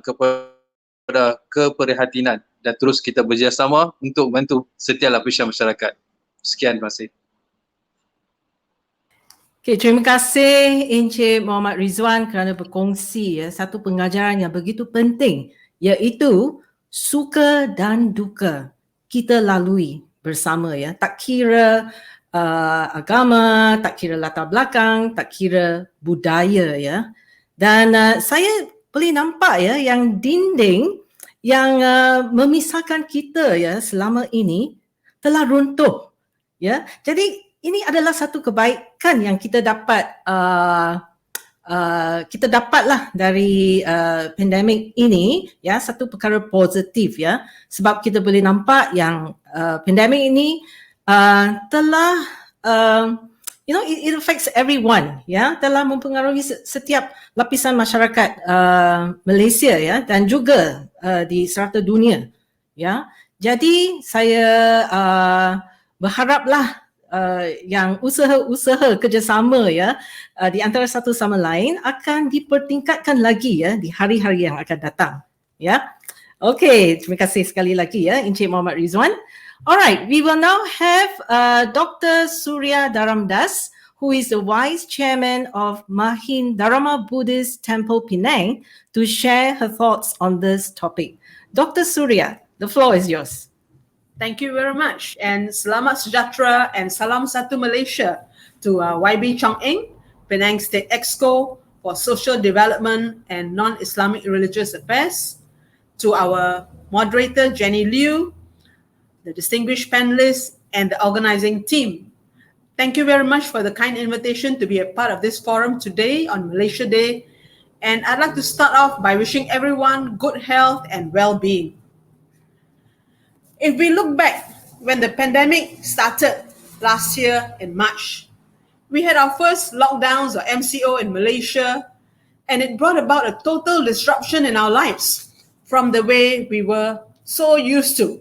kepada keprihatinan, dan terus kita bekerjasama untuk membantu setiap lapisan masyarakat. Sekian, terima kasih. Okay, terima kasih Encik Muhammad Rizwan kerana berkongsi satu pengajaran yang begitu penting, iaitu suka dan duka kita lalui bersama, tak kira agama, tak kira latar belakang, tak kira budaya ya. Dan saya boleh nampak ya yang dinding yang memisahkan kita ya selama ini telah runtuh ya. Jadi ini adalah satu kebaikan yang kita dapat dapatlah dari pandemik ini ya, satu perkara positif ya, sebab kita boleh nampak yang pandemik ini telah it affects everyone ya, telah mempengaruhi setiap lapisan masyarakat Malaysia ya, dan juga di serata dunia ya. Jadi saya berharaplah yang usaha-usaha kerjasama ya di antara satu sama lain akan dipertingkatkan lagi ya di hari-hari yang akan datang ya. Okay, terima kasih sekali lagi ya Encik Muhammad Rizwan. Alright, we will now have Dr. Surya Dharamdas, who is the Vice Chairman of Mahin Dharma Buddhist Temple Penang, to share her thoughts on this topic. Dr. Surya, the floor is yours. Thank you very much, and selamat sejahtera and salam satu Malaysia to YB Chong Eng, Penang State Exco for Social Development and Non-Islamic Religious Affairs, to our moderator Jenny Liu, the distinguished panelists, and the organizing team. Thank you very much for the kind invitation to be a part of this forum today on Malaysia Day, and I'd like to start off by wishing everyone good health and well-being. If we look back when the pandemic started last year in March, we had our first lockdowns or MCO in Malaysia, and it brought about a total disruption in our lives from the way we were so used to.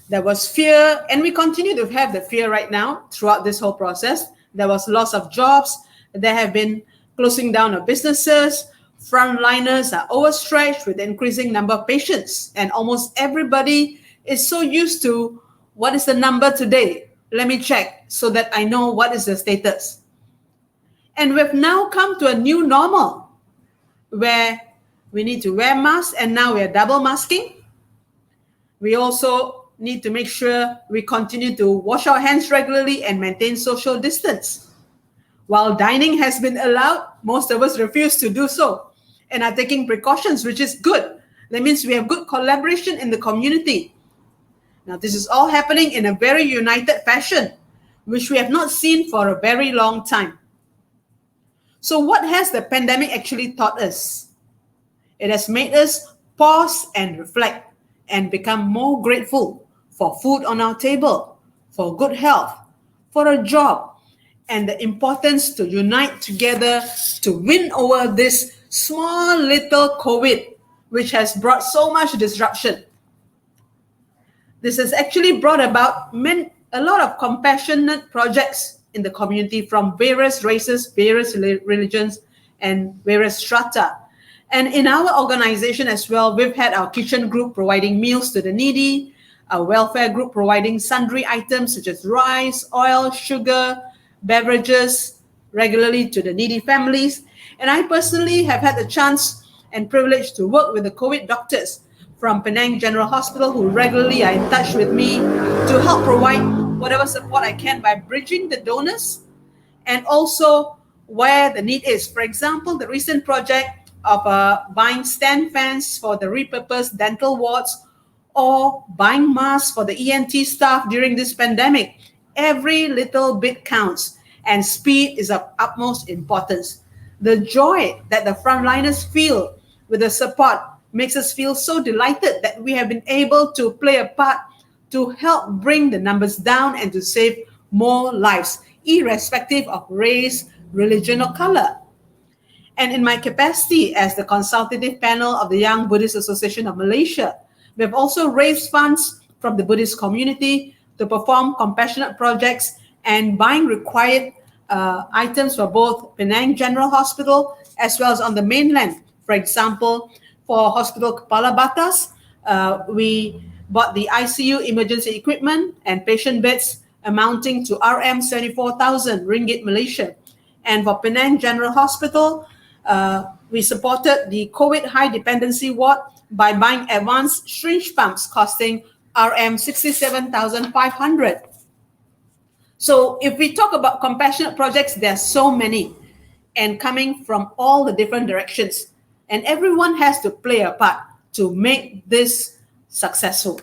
There was fear, and we continue to have the fear right now throughout this whole process. There was loss of jobs. There have been closing down of businesses. Frontliners are overstretched with the increasing number of patients, and almost everybody is so used to what is the number today? Let me check so that I know what is the status. And we've now come to a new normal where we need to wear masks, and now we are double masking. We also need to make sure we continue to wash our hands regularly and maintain social distance. While dining has been allowed, most of us refuse to do so and are taking precautions, which is good. That means we have good collaboration in the community. Now, this is all happening in a very united fashion, which we have not seen for a very long time. So what has the pandemic actually taught us? It has made us pause and reflect and become more grateful for food on our table, for good health, for a job, and the importance to unite together to win over this small little COVID, which has brought so much disruption. This has actually brought about a lot of compassionate projects in the community from various races, various religions, and various strata. And in our organization as well, we've had our kitchen group providing meals to the needy, our welfare group providing sundry items such as rice, oil, sugar, beverages regularly to the needy families. And I personally have had the chance and privilege to work with the COVID doctors from Penang General Hospital who regularly are in touch with me to help provide whatever support I can by bridging the donors and also where the need is. For example, the recent project of buying stand fans for the repurposed dental wards or buying masks for the ENT staff during this pandemic. Every little bit counts, and speed is of utmost importance. The joy that the frontliners feel with the support makes us feel so delighted that we have been able to play a part to help bring the numbers down and to save more lives, irrespective of race, religion, or color. And in my capacity as the consultative panel of the Young Buddhist Association of Malaysia, we have also raised funds from the Buddhist community to perform compassionate projects and buying required items for both Penang General Hospital as well as on the mainland. For example, for Hospital Kepala Batas, we bought the ICU emergency equipment and patient beds amounting to RM 74,000 ringgit Malaysia. And for Penang General Hospital, we supported the COVID high dependency ward by buying advanced syringe pumps costing RM 67,500. So if we talk about compassionate projects, there are so many and coming from all the different directions. And everyone has to play a part to make this successful.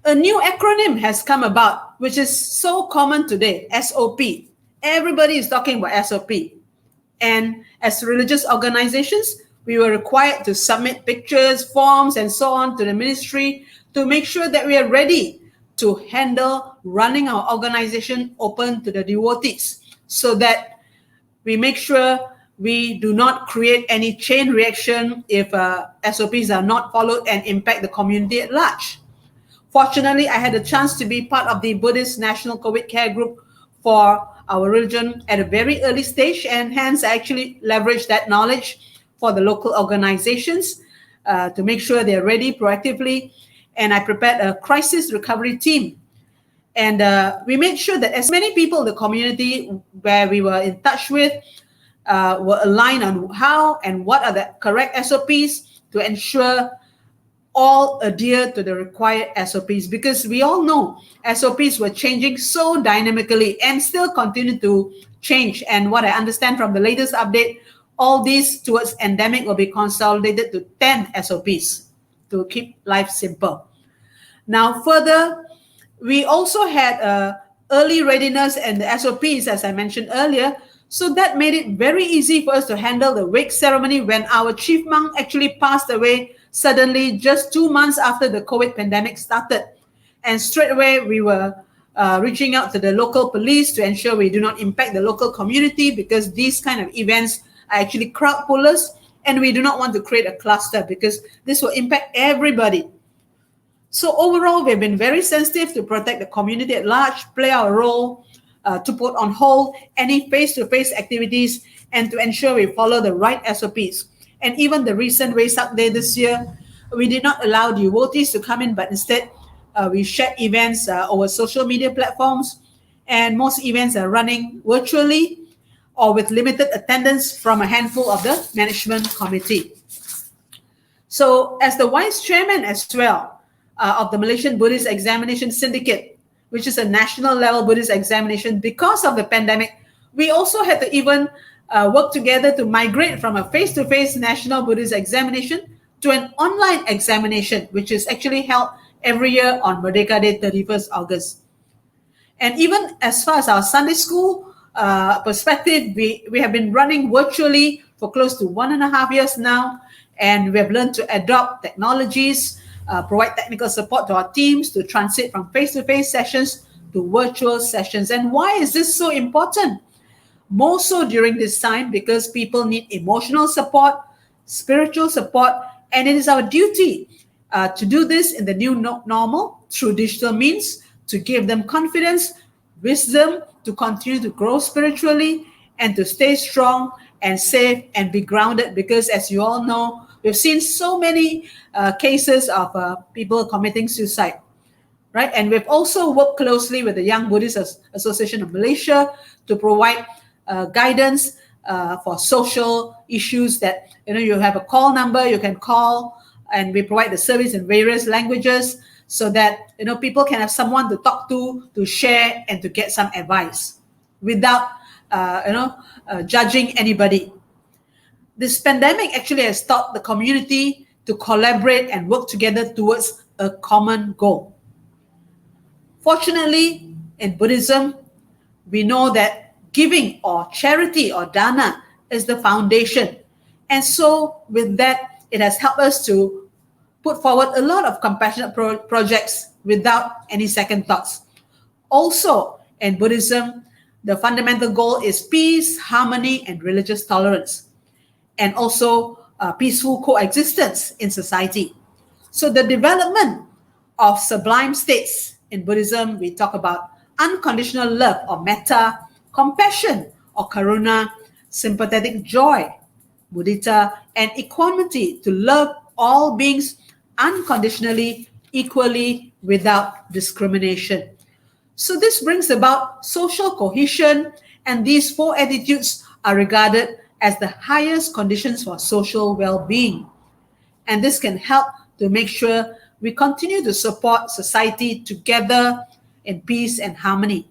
A new acronym has come about, which is so common today, SOP. Everybody is talking about SOP. And as religious organizations, we were required to submit pictures, forms, and so on to the ministry to make sure that we are ready to handle running our organization open to the devotees, so that we make sure we do not create any chain reaction if SOPs are not followed and impact the community at large. Fortunately, I had a chance to be part of the Buddhist National COVID Care Group for our religion at a very early stage, and hence I actually leveraged that knowledge for the local organizations to make sure they're ready proactively. And I prepared a crisis recovery team. And we made sure that as many people in the community where we were in touch with were aligned on how and what are the correct SOPs to ensure all adhere to the required SOPs, because we all know SOPs were changing so dynamically and still continue to change. And what I understand from the latest update, all these towards endemic will be consolidated to 10 SOPs to keep life simple. Now, further, we also had early readiness and the SOPs, as I mentioned earlier. So that made it very easy for us to handle the wake ceremony when our chief monk actually passed away suddenly just 2 months after the COVID pandemic started. And straight away, we were reaching out to the local police to ensure we do not impact the local community, because these kind of events are actually crowd pullers, and we do not want to create a cluster because this will impact everybody. So overall, we've been very sensitive to protect the community at large, play our role to put on hold any face-to-face activities, and to ensure we follow the right SOPs. And even the recent Vesak Day this year, we did not allow devotees to come in, but instead we shared events over social media platforms, and most events are running virtually or with limited attendance from a handful of the management committee. So as the vice chairman as well of the Malaysian Buddhist Examination Syndicate, which is a national level Buddhist examination, because of the pandemic, we also had to even work together to migrate from a face-to-face national Buddhist examination to an online examination, which is actually held every year on Merdeka Day, 31st August. And even as far as our Sunday school perspective, we have been running virtually for close to 1.5 years now, and we have learned to adopt technologies, provide technical support to our teams to transit from face-to-face sessions to virtual sessions. And why is this so important? More so during this time, because people need emotional support, spiritual support, and it is our duty to do this in the new normal through digital means, to give them confidence, wisdom, to continue to grow spiritually, and to stay strong and safe and be grounded, because as you all know, we've seen so many cases of people committing suicide, right? And we've also worked closely with the Young Buddhist Association of Malaysia to provide guidance for social issues, that you have a call number you can call, and we provide the service in various languages so that people can have someone to talk to share, and to get some advice without judging anybody. This pandemic actually has taught the community to collaborate and work together towards a common goal. Fortunately, in Buddhism, we know that giving or charity or dana is the foundation. And so with that, it has helped us to put forward a lot of compassionate projects without any second thoughts. Also, in Buddhism, the fundamental goal is peace, harmony, and religious tolerance, and also peaceful coexistence in society. So the development of sublime states in Buddhism, we talk about unconditional love or metta, compassion or karuna, sympathetic joy, mudita, and equanimity, to love all beings unconditionally, equally, without discrimination. So this brings about social cohesion, and these 4 attitudes are regarded as the highest conditions for social well-being. And this can help to make sure we continue to support society together in peace and harmony.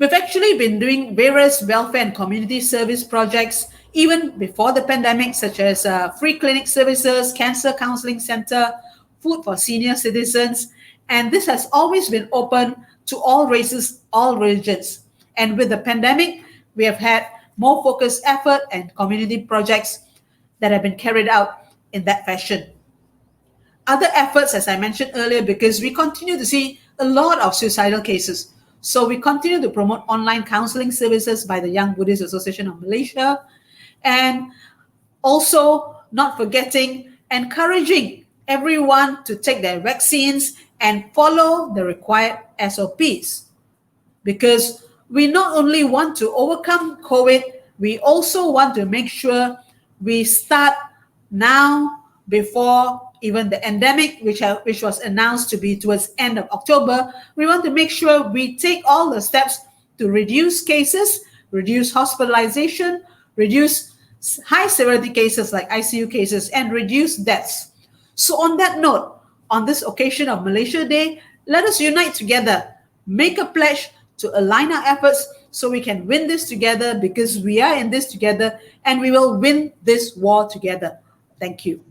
We've actually been doing various welfare and community service projects even before the pandemic, such as free clinic services, cancer counseling center, food for senior citizens. And this has always been open to all races, all religions. And with the pandemic, we have had more focused effort and community projects that have been carried out in that fashion. Other efforts, as I mentioned earlier, because we continue to see a lot of suicidal cases. So we continue to promote online counseling services by the Young Buddhist Association of Malaysia, and also not forgetting encouraging everyone to take their vaccines and follow the required SOPs. Because we not only want to overcome COVID, we also want to make sure we start now before even the endemic, which was announced to be towards end of October. We want to make sure we take all the steps to reduce cases, reduce hospitalization, reduce high severity cases like ICU cases, and reduce deaths. So on that note, on this occasion of Malaysia Day, let us unite together, make a pledge to align our efforts so we can win this together, because we are in this together and we will win this war together. Thank you.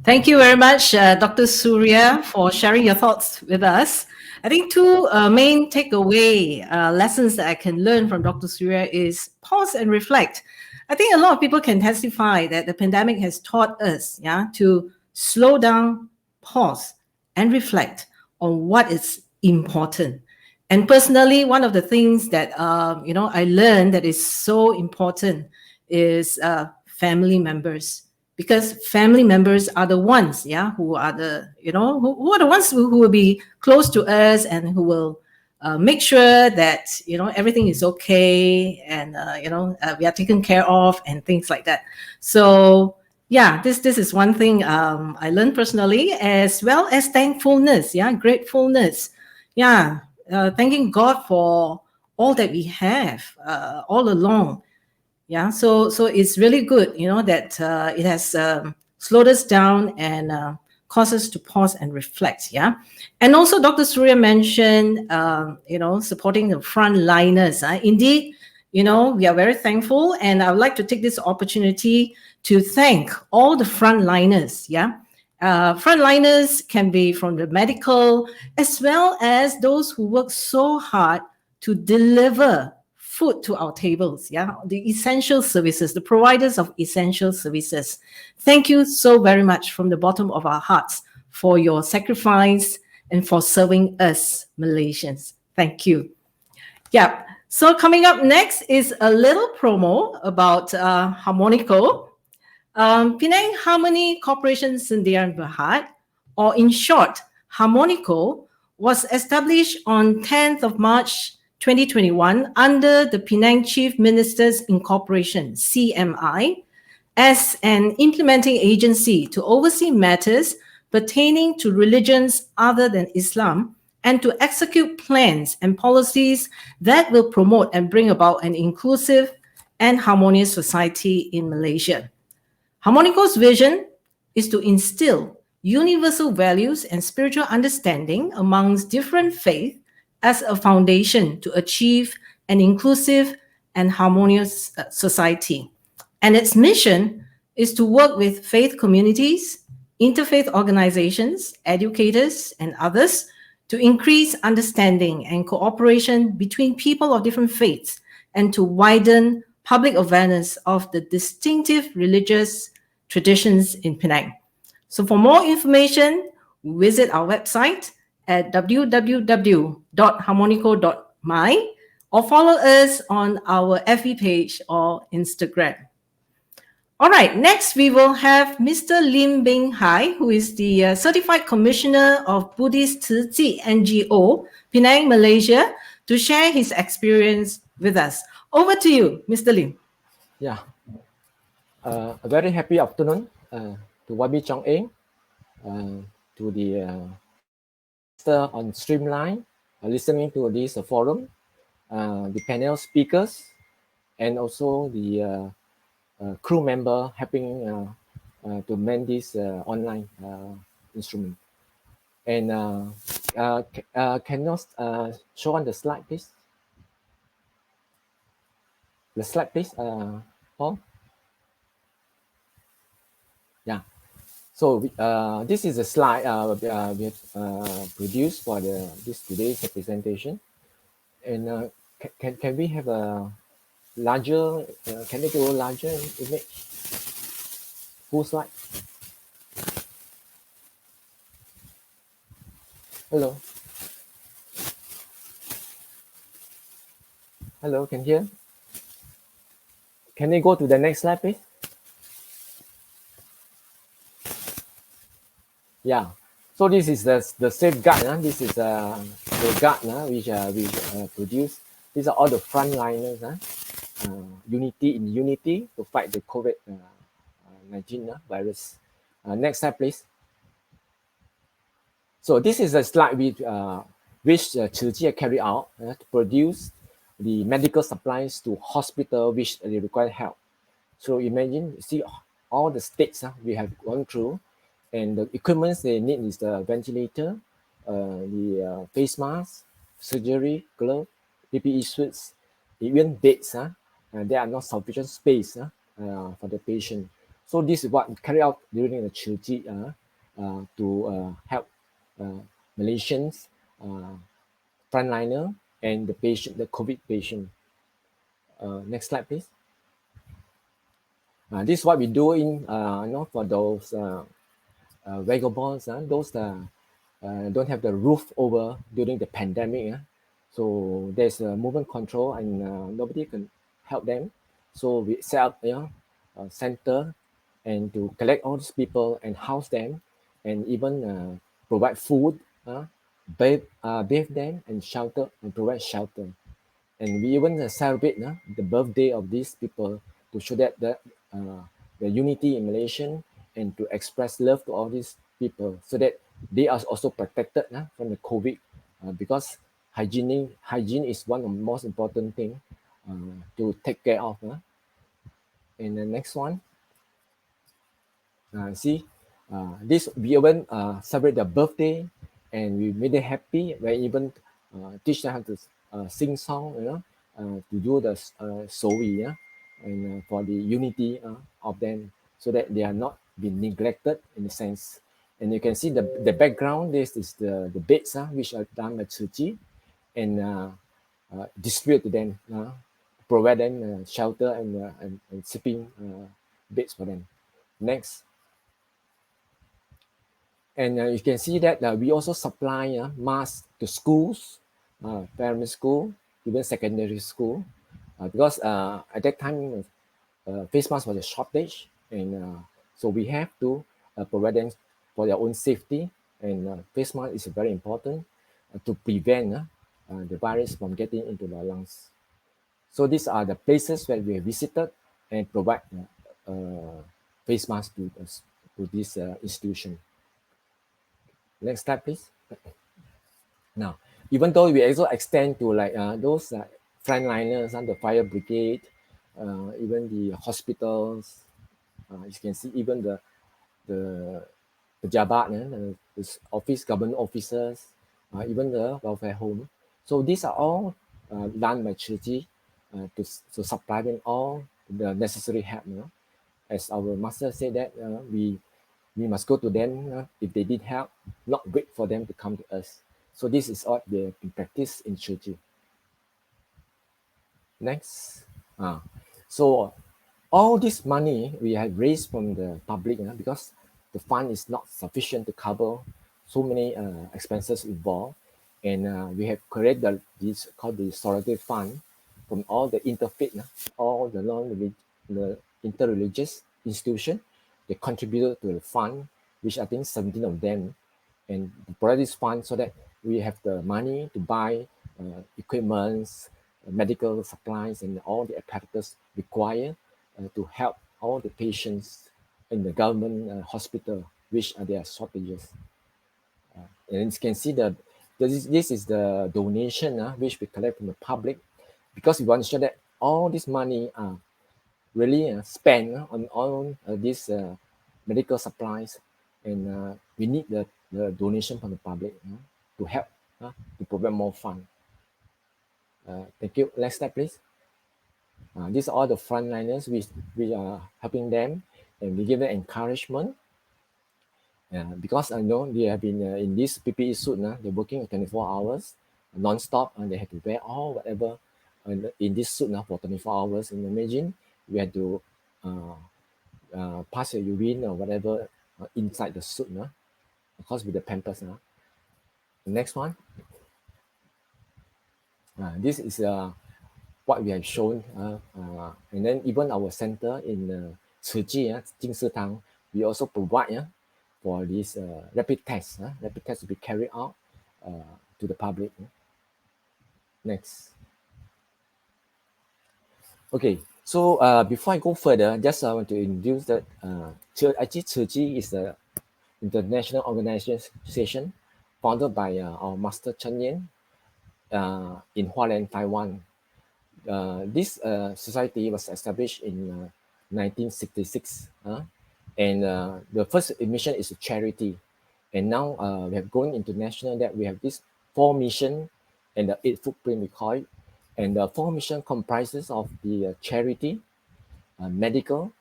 Thank you very much, Dr. Surya, for sharing your thoughts with us. I think two main takeaway lessons that I can learn from Dr. Surya is pause and reflect. I think a lot of people can testify that the pandemic has taught us, to slow down, pause, and reflect on what is important. And personally, one of the things that I learned that is so important is family members. Because family members are the ones, who are the, who are the ones who will be close to us and who will make sure that, everything is okay and, we are taken care of and things like that. So, this is one thing I learned personally, as well as thankfulness, gratefulness. Thanking God for all that we have all along. So it's really good, that it has slowed us down and caused us to pause and reflect. And also Dr. Surya mentioned, supporting the frontliners. Indeed, we are very thankful, and I would like to take this opportunity to thank all the frontliners. Frontliners can be from the medical, as well as those who work so hard to deliver food to our tables, the essential services, the providers of essential services. Thank you so very much from the bottom of our hearts for your sacrifice and for serving us Malaysians. Thank you. So coming up next is a little promo about Harmonico. Penang Harmony Corporation Sdn Bhd, or in short, Harmonico, was established on 10th of March 2021 under the Penang Chief Ministers Incorporation, CMI, as an implementing agency to oversee matters pertaining to religions other than Islam and to execute plans and policies that will promote and bring about an inclusive and harmonious society in Malaysia. Harmonico's vision is to instill universal values and spiritual understanding amongst different faiths as a foundation to achieve an inclusive and harmonious society. And its mission is to work with faith communities, interfaith organizations, educators, and others to increase understanding and cooperation between people of different faiths and to widen public awareness of the distinctive religious traditions in Penang. So for more information, visit our website at www.harmonico.my or follow us on our FB page or Instagram. All right, next we will have Mr. Lim Beng Hai, who is the Certified Commissioner of Buddhist Tzu Chi NGO, Penang, Malaysia, to share his experience with us. Over to you, Mr. Lim. A very happy afternoon to YB Chong Eng, to the on Streamline, listening to this forum, the panel speakers, and also the crew member helping to man this online instrument. And can you show on the slide, please? The slide, please, Paul. Yeah. So this is a slide we have produced for this today's presentation. And can we have a larger? Can we go larger image? Full slide. Hello. Hello. Can you hear? Can we go to the next slide, please? Yeah. So this is the safeguard. This is the guard which we produce. These are all the frontliners. Unity in unity to fight the COVID-19 virus. Next slide, please. So this is a slide which Tzu Chi carried out to produce the medical supplies to hospital which they require help. So imagine, see all the states we have gone through, and the equipments they need is the ventilator, the face mask, surgery glove, PPE suits, even beds. There are not sufficient space for the patient. So this is what we carry out during the Tzu Chi to help Malaysians, frontliner, and the patient, the COVID patient. Next slide, please. This is what we do in, for those vagabonds, those don't have the roof over during the pandemic. So there's a movement control and nobody can help them. So we set up a center and to collect all these people and house them and even provide food, bathe them and shelter and provide shelter. And we even celebrate the birthday of these people to show that the unity in Malaysia and to express love to all these people so that they are also protected from the COVID because hygiene is one of the most important thing to take care of. And the next one, see, this we even celebrate their birthday and we made them happy. We even teach them how to sing song, to do the sowi, and for the unity of them, so that they are not being neglected in a sense. And you can see the background. This is the beds which are done by Tzu Chi and distribute to them, provide them shelter and sleeping beds for them. Next. And you can see that we also supply masks to schools, primary school, even secondary school, because at that time face mask was a shortage, and so we have to provide them for their own safety. And face mask is very important to prevent the virus from getting into the lungs. So these are the places where we have visited and provide face mask to this institution. Next slide, please. Now, even though we also extend to like those frontliners and the fire brigade, even the hospitals, you can see even the pejabat, the office, government officers, even the welfare home. So these are all done by Tzu Chi to supply them all the necessary help. As our master said that we must go to them if they need help, not wait for them to come to us. So this is all they have been practiced in Tzu Chi. Next. So all this money we have raised from the public because the fund is not sufficient to cover so many expenses involved. And we have created this called the Restorative Fund from all the interfaith, all the interreligious institutions. They contributed to the fund, which I think 17 of them, and provide this fund so that we have the money to buy equipments, medical supplies, and all the apparatus required to help all the patients in the government hospital, which are their shortages. And you can see this is the donation which we collect from the public, because we want to show that all this money are really spent on all these medical supplies and we need the donation from the public to help to provide more fund. Thank you. Next slide, please. These are all the frontliners. We are helping them, and we give them encouragement. Because I know they have been in this PPE suit. They're working 24 hours non-stop, and they have to wear all whatever in this suit for 24 hours. And imagine we had to pass your urine or whatever inside the suit, of course with the pampers. The next one. This is what we have shown, and then even our center in Ciji, Jingsitang, we also provide for this rapid test. Rapid test to be carried out to the public. Next. Okay, so before I go further, just I want to introduce that actually Ciji is an international organization founded by our Master Chen Yen in Hualien, Taiwan. This society was established in 1966, and the first mission is a charity. And now we have going international that we have this 4 mission and the 8 footprint we call it. And the 4 mission comprises of the charity, medical,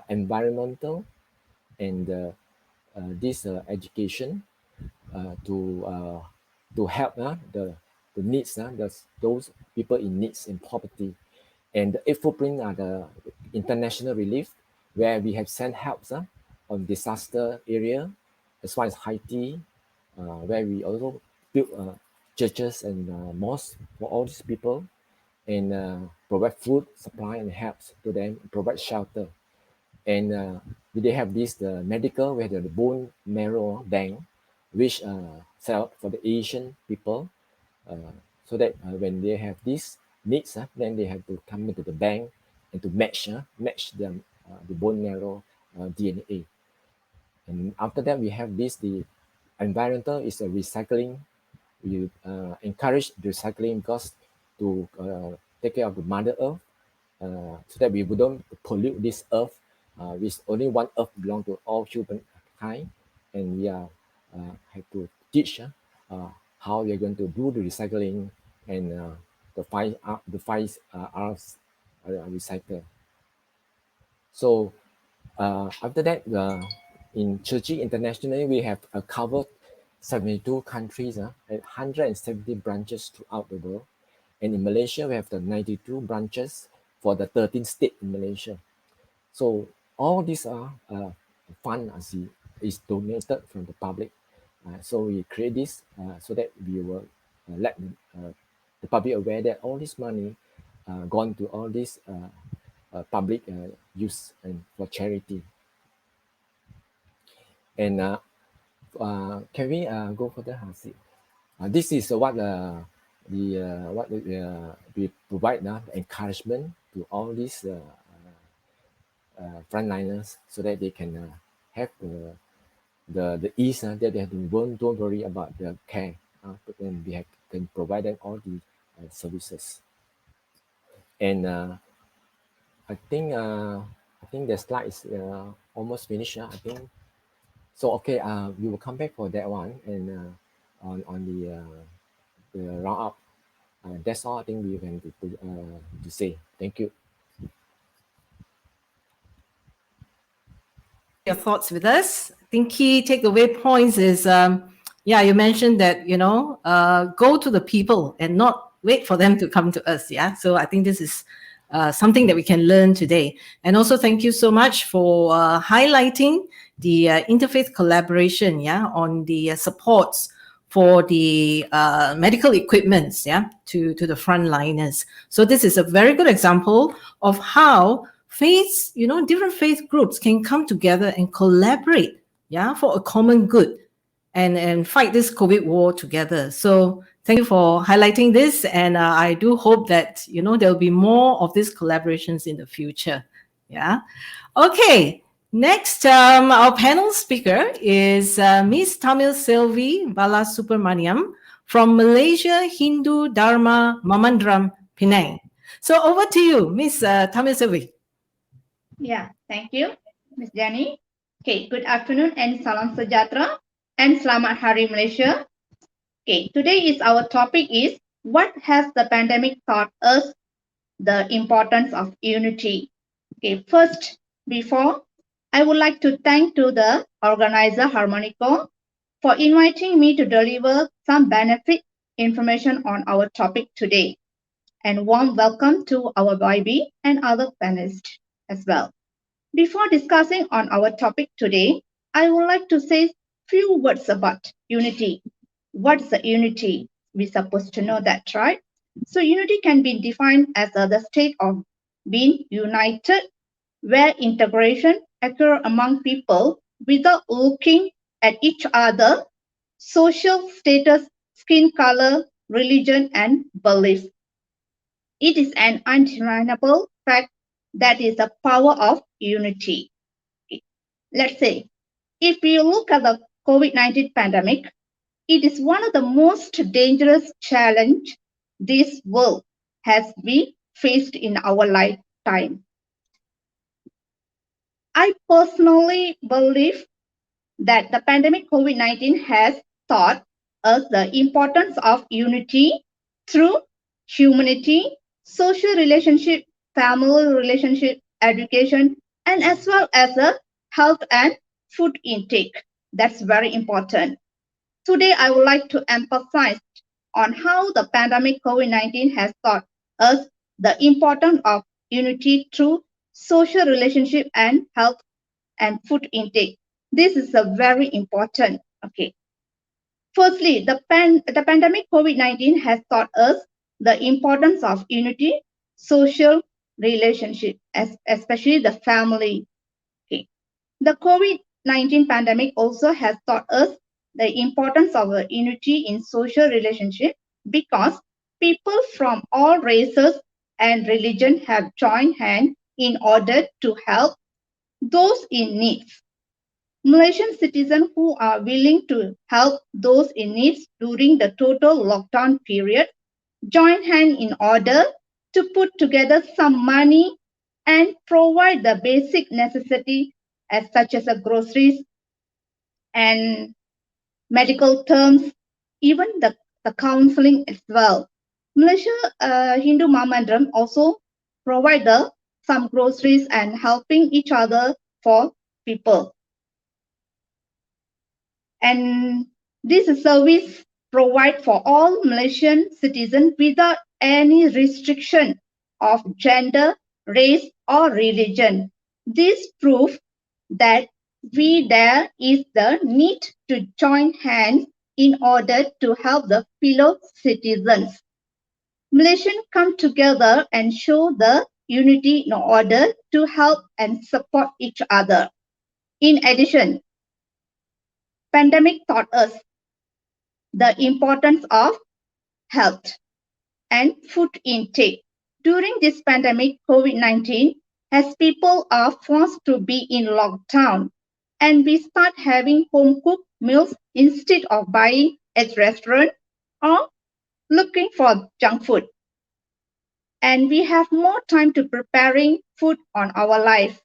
environmental, and this education to help the needs, those people in needs and poverty. And the 8 footprint are the international relief, where we have sent helps on disaster area, as well as Haiti, where we also built churches and mosques for all these people, and provide food supply and helps to them, provide shelter. And they have this the medical, we have the bone marrow bank, which sell for the Asian people, so that when they have these needs, then they have to come into the bank and to match them the bone marrow DNA. And after that, we have this the environmental is a recycling. We encourage recycling because to take care of the Mother Earth, so that we wouldn't pollute this earth. With only one earth belong to all humankind, and we are have to teach how we are going to do the recycling and the five R's recycle. So after that, in Ciji internationally, we have covered 72 countries and 170 branches throughout the world. And in Malaysia, we have the 92 branches for the 13 states in Malaysia. So all these are fund is donated from the public. So we create this so that we will let the public aware that all this money gone to all this public use and for charity. And can we go further? This is what we provide now, encouragement to all these frontliners, so that they can have the ease that they have to don't worry about the care, but then we can provide them all the services. And I think the slide is almost finished. I think so. Okay, we will come back for that one, and on the round up. That's all I think we can to say. Thank you. Your thoughts with us. I think key takeaway points is, you mentioned that, go to the people and not wait for them to come to us. Yeah. So I think this is something that we can learn today. And also thank you so much for highlighting the interfaith collaboration, on the supports for the medical equipments, to the frontliners. So this is a very good example of how faiths, different faith groups can come together and collaborate, for a common good and fight this COVID war together. So thank you for highlighting this. And I do hope that, there'll be more of these collaborations in the future. Yeah. Okay. Next, our panel speaker is Ms. Tamil Selvi Balasubramaniam from Malaysia Hindu Dharma Mamandram, Penang. So over to you, Ms. Tamil Selvi. Yeah, thank you, Ms. Jenny. Okay, good afternoon and salam sejahtera and selamat hari Malaysia. Okay, today is our topic is what has the pandemic taught us the importance of unity. Okay, first, before I would like to thank to the organizer Harmonico for inviting me to deliver some benefit information on our topic today. And warm welcome to our YB and other panelists as well. Before discussing on our topic today, I would like to say few words about unity. What's the unity? We're supposed to know that, right? So unity can be defined as the state of being united, where integration occurs among people without looking at each other, social status, skin color, religion, and belief. It is an undeniable fact that is the power of unity. Let's say, if we look at the COVID-19 pandemic, it is one of the most dangerous challenge this world has been faced in our lifetime. I personally believe that the pandemic COVID-19 has taught us the importance of unity through humanity, social relationship, family relationship, education, and as well as the health and food intake. That's very important. Today, I would like to emphasize on how the pandemic COVID-19 has taught us the importance of unity through social relationship and health and food intake. This is a very important. Okay. Firstly, the pandemic COVID-19 has taught us the importance of unity, social relationship, especially the family. Okay. The COVID-19 pandemic also has taught us the importance of unity in social relationship because people from all races and religion have joined hands in order to help those in need. Malaysian citizens who are willing to help those in need during the total lockdown period join hands in order to put together some money and provide the basic necessity as such as groceries and medical terms, even the counseling as well. Malaysia Hindu Mamandram also provide some groceries and helping each other for people. And this service provide for all Malaysian citizens without any restriction of gender, race, or religion. This proves that there is the need to join hands in order to help the fellow citizens. Malaysians come together and show the unity in order to help and support each other. In addition, pandemic taught us the importance of health and food intake. During this pandemic, COVID-19, as people are forced to be in lockdown, and we start having home-cooked meals instead of buying at restaurant or looking for junk food. And we have more time to preparing food on our life.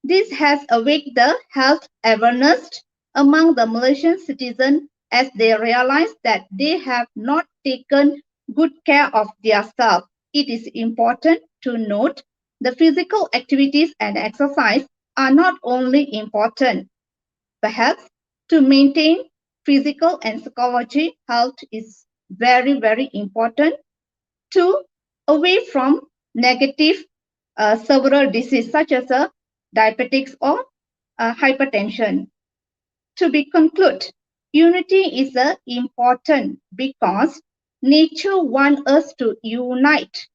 This has awakened the health awareness among the Malaysian citizens as they realize that they have not taken good care of themselves. It is important to note the physical activities and exercise are not only important. Perhaps to maintain physical and psychological health is very, very important to away from negative several diseases such as diabetics or hypertension. To be concluded, unity is important because nature wants us to unite.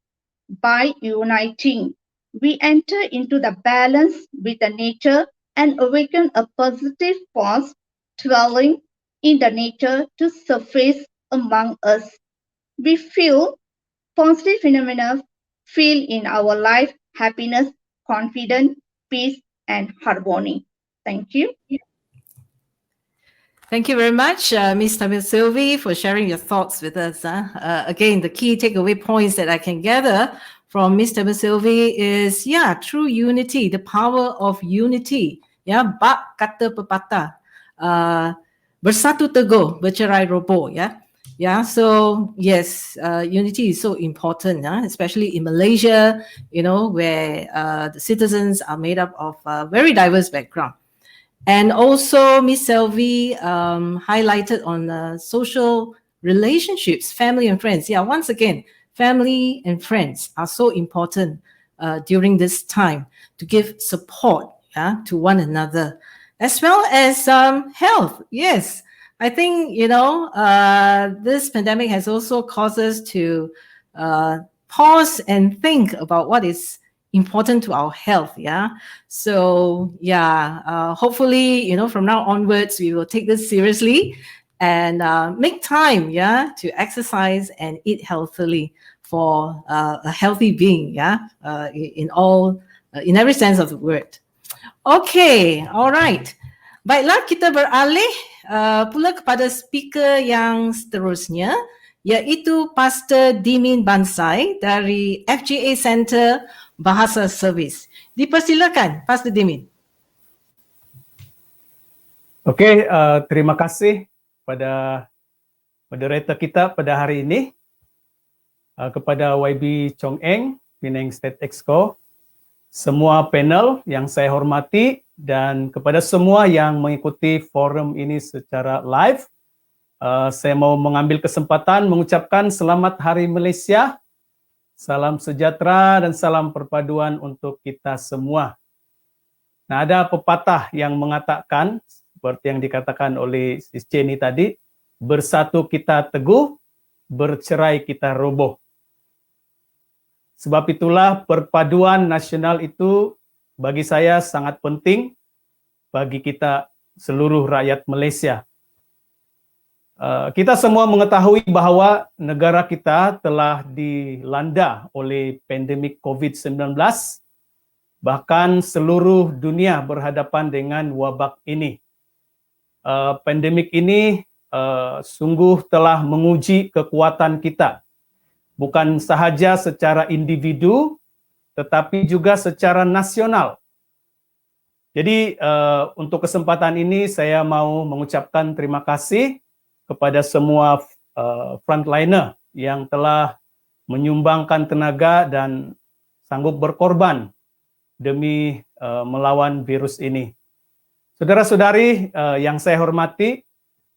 By uniting, we enter into the balance with the nature and awaken a positive force dwelling in the nature to surface among us. We feel positive phenomena feel in our life happiness, confidence, peace, and harmony. Thank you. Thank you very much, Ms. Tamil Sylvie, for sharing your thoughts with us. Again, the key takeaway points that I can gather from Ms. Tamil Sylvie is, true unity, the power of unity Ya, bak kata pepatah, bersatu teguh, bercerai roboh. Ya. Yeah, so yes, unity is so important, especially in Malaysia, where the citizens are made up of very diverse background. And also, Miss Selvi highlighted on social relationships, family and friends. Yeah, once again, family and friends are so important during this time to give support to one another, as well as health. Yes, I think, this pandemic has also caused us to pause and think about what is important to our health. Yeah. So hopefully, from now onwards, we will take this seriously and make time, to exercise and eat healthily for a healthy being, in every sense of the word. Okay, alright. Baiklah, kita beralih pula kepada speaker yang seterusnya, iaitu Pastor Dimin Bansai dari FGA Center Bahasa Servis. Dipersilakan, Pastor Dimin. Okey, terima kasih pada moderator kita pada hari ini, kepada YB Chong Eng, Penang State Exco, semua panel yang saya hormati, dan kepada semua yang mengikuti forum ini secara live. Saya mau mengambil kesempatan mengucapkan selamat Hari Malaysia, salam sejahtera dan salam perpaduan untuk kita semua. Nah, ada pepatah yang mengatakan, seperti yang dikatakan oleh Sis Jenny tadi, bersatu kita teguh, bercerai kita roboh. Sebab itulah perpaduan nasional itu bagi saya sangat penting bagi kita seluruh rakyat Malaysia. Kita semua mengetahui bahawa negara kita telah dilanda oleh pandemik COVID-19, bahkan seluruh dunia berhadapan dengan wabak ini. Pandemik ini sungguh telah menguji kekuatan kita, bukan sahaja secara individu, tetapi juga secara nasional. Jadi untuk kesempatan ini saya mau mengucapkan terima kasih kepada semua frontliner yang telah menyumbangkan tenaga dan sanggup berkorban demi melawan virus ini. Saudara-saudari yang saya hormati,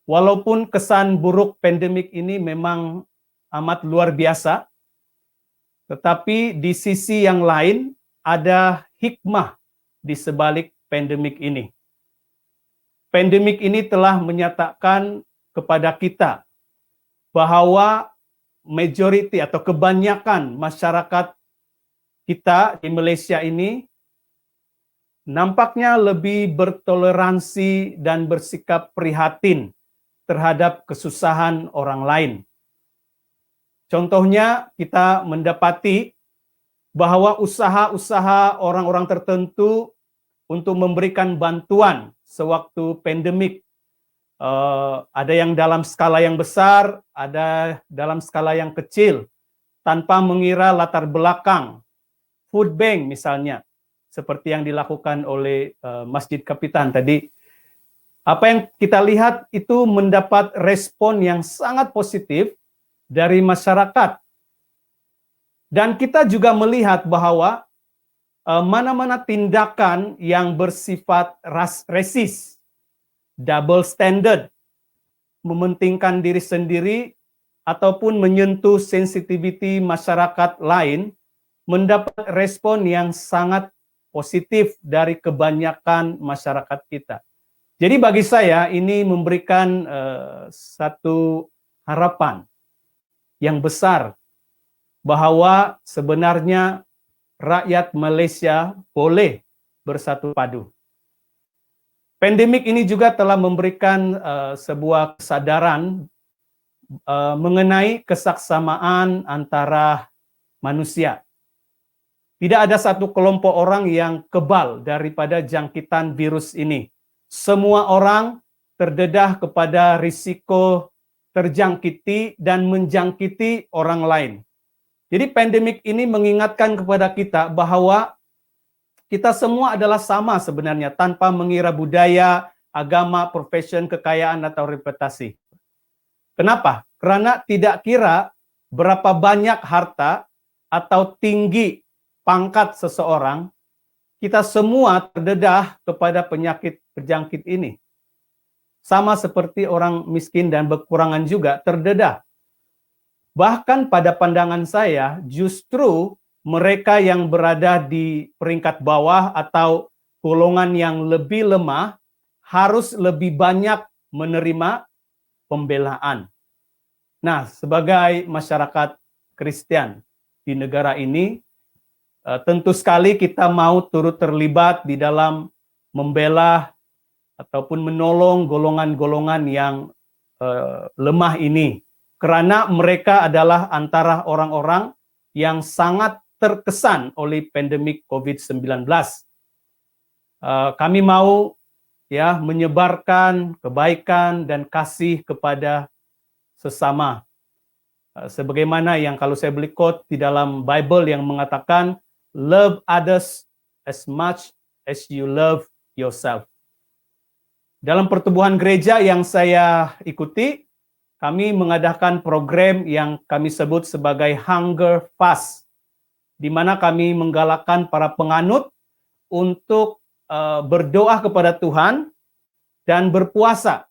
walaupun kesan buruk pandemik ini memang amat luar biasa, tetapi di sisi yang lain ada hikmah di sebalik pandemik ini. Pandemik ini telah menyatakan kepada kita bahawa majoriti atau kebanyakan masyarakat kita di Malaysia ini nampaknya lebih bertoleransi dan bersikap prihatin terhadap kesusahan orang lain. Contohnya, kita mendapati bahawa usaha-usaha orang-orang tertentu untuk memberikan bantuan sewaktu pandemik, ada yang dalam skala yang besar, ada dalam skala yang kecil, tanpa mengira latar belakang. Food bank misalnya, seperti yang dilakukan oleh Masjid Kapitan tadi. Apa yang kita lihat itu mendapat respon yang sangat positif dari masyarakat. Dan kita juga melihat bahwa mana-mana tindakan yang bersifat resis, double standard, mementingkan diri sendiri ataupun menyentuh sensitiviti masyarakat lain, mendapat respon yang sangat positif dari kebanyakan masyarakat kita. Jadi bagi saya ini memberikan satu harapan yang besar bahawa sebenarnya rakyat Malaysia boleh bersatu padu. Pandemik ini juga telah memberikan sebuah kesadaran mengenai kesaksamaan antara manusia. Tidak ada satu kelompok orang yang kebal daripada jangkitan virus ini. Semua orang terdedah kepada risiko terjangkiti dan menjangkiti orang lain. Jadi pandemik ini mengingatkan kepada kita bahawa kita semua adalah sama sebenarnya tanpa mengira budaya, agama, profession, kekayaan atau reputasi. Kenapa? Karena tidak kira berapa banyak harta atau tinggi pangkat seseorang, kita semua terdedah kepada penyakit berjangkit ini. Sama seperti orang miskin dan berkurangan juga terdedah. Bahkan pada pandangan saya, justru mereka yang berada di peringkat bawah atau golongan yang lebih lemah harus lebih banyak menerima pembelaan. Nah, sebagai masyarakat Kristen di negara ini, tentu sekali kita mau turut terlibat di dalam membela ataupun menolong golongan-golongan yang lemah ini. Karena mereka adalah antara orang-orang yang sangat terkesan oleh pandemik COVID-19. Kami mau ya menyebarkan kebaikan dan kasih kepada sesama. Sebagaimana yang kalau saya beli quote di dalam Bible yang mengatakan, love others as much as you love yourself. Dalam pertumbuhan gereja yang saya ikuti, kami mengadakan program yang kami sebut sebagai Hunger Fast, di mana kami menggalakkan para penganut untuk berdoa kepada Tuhan dan berpuasa,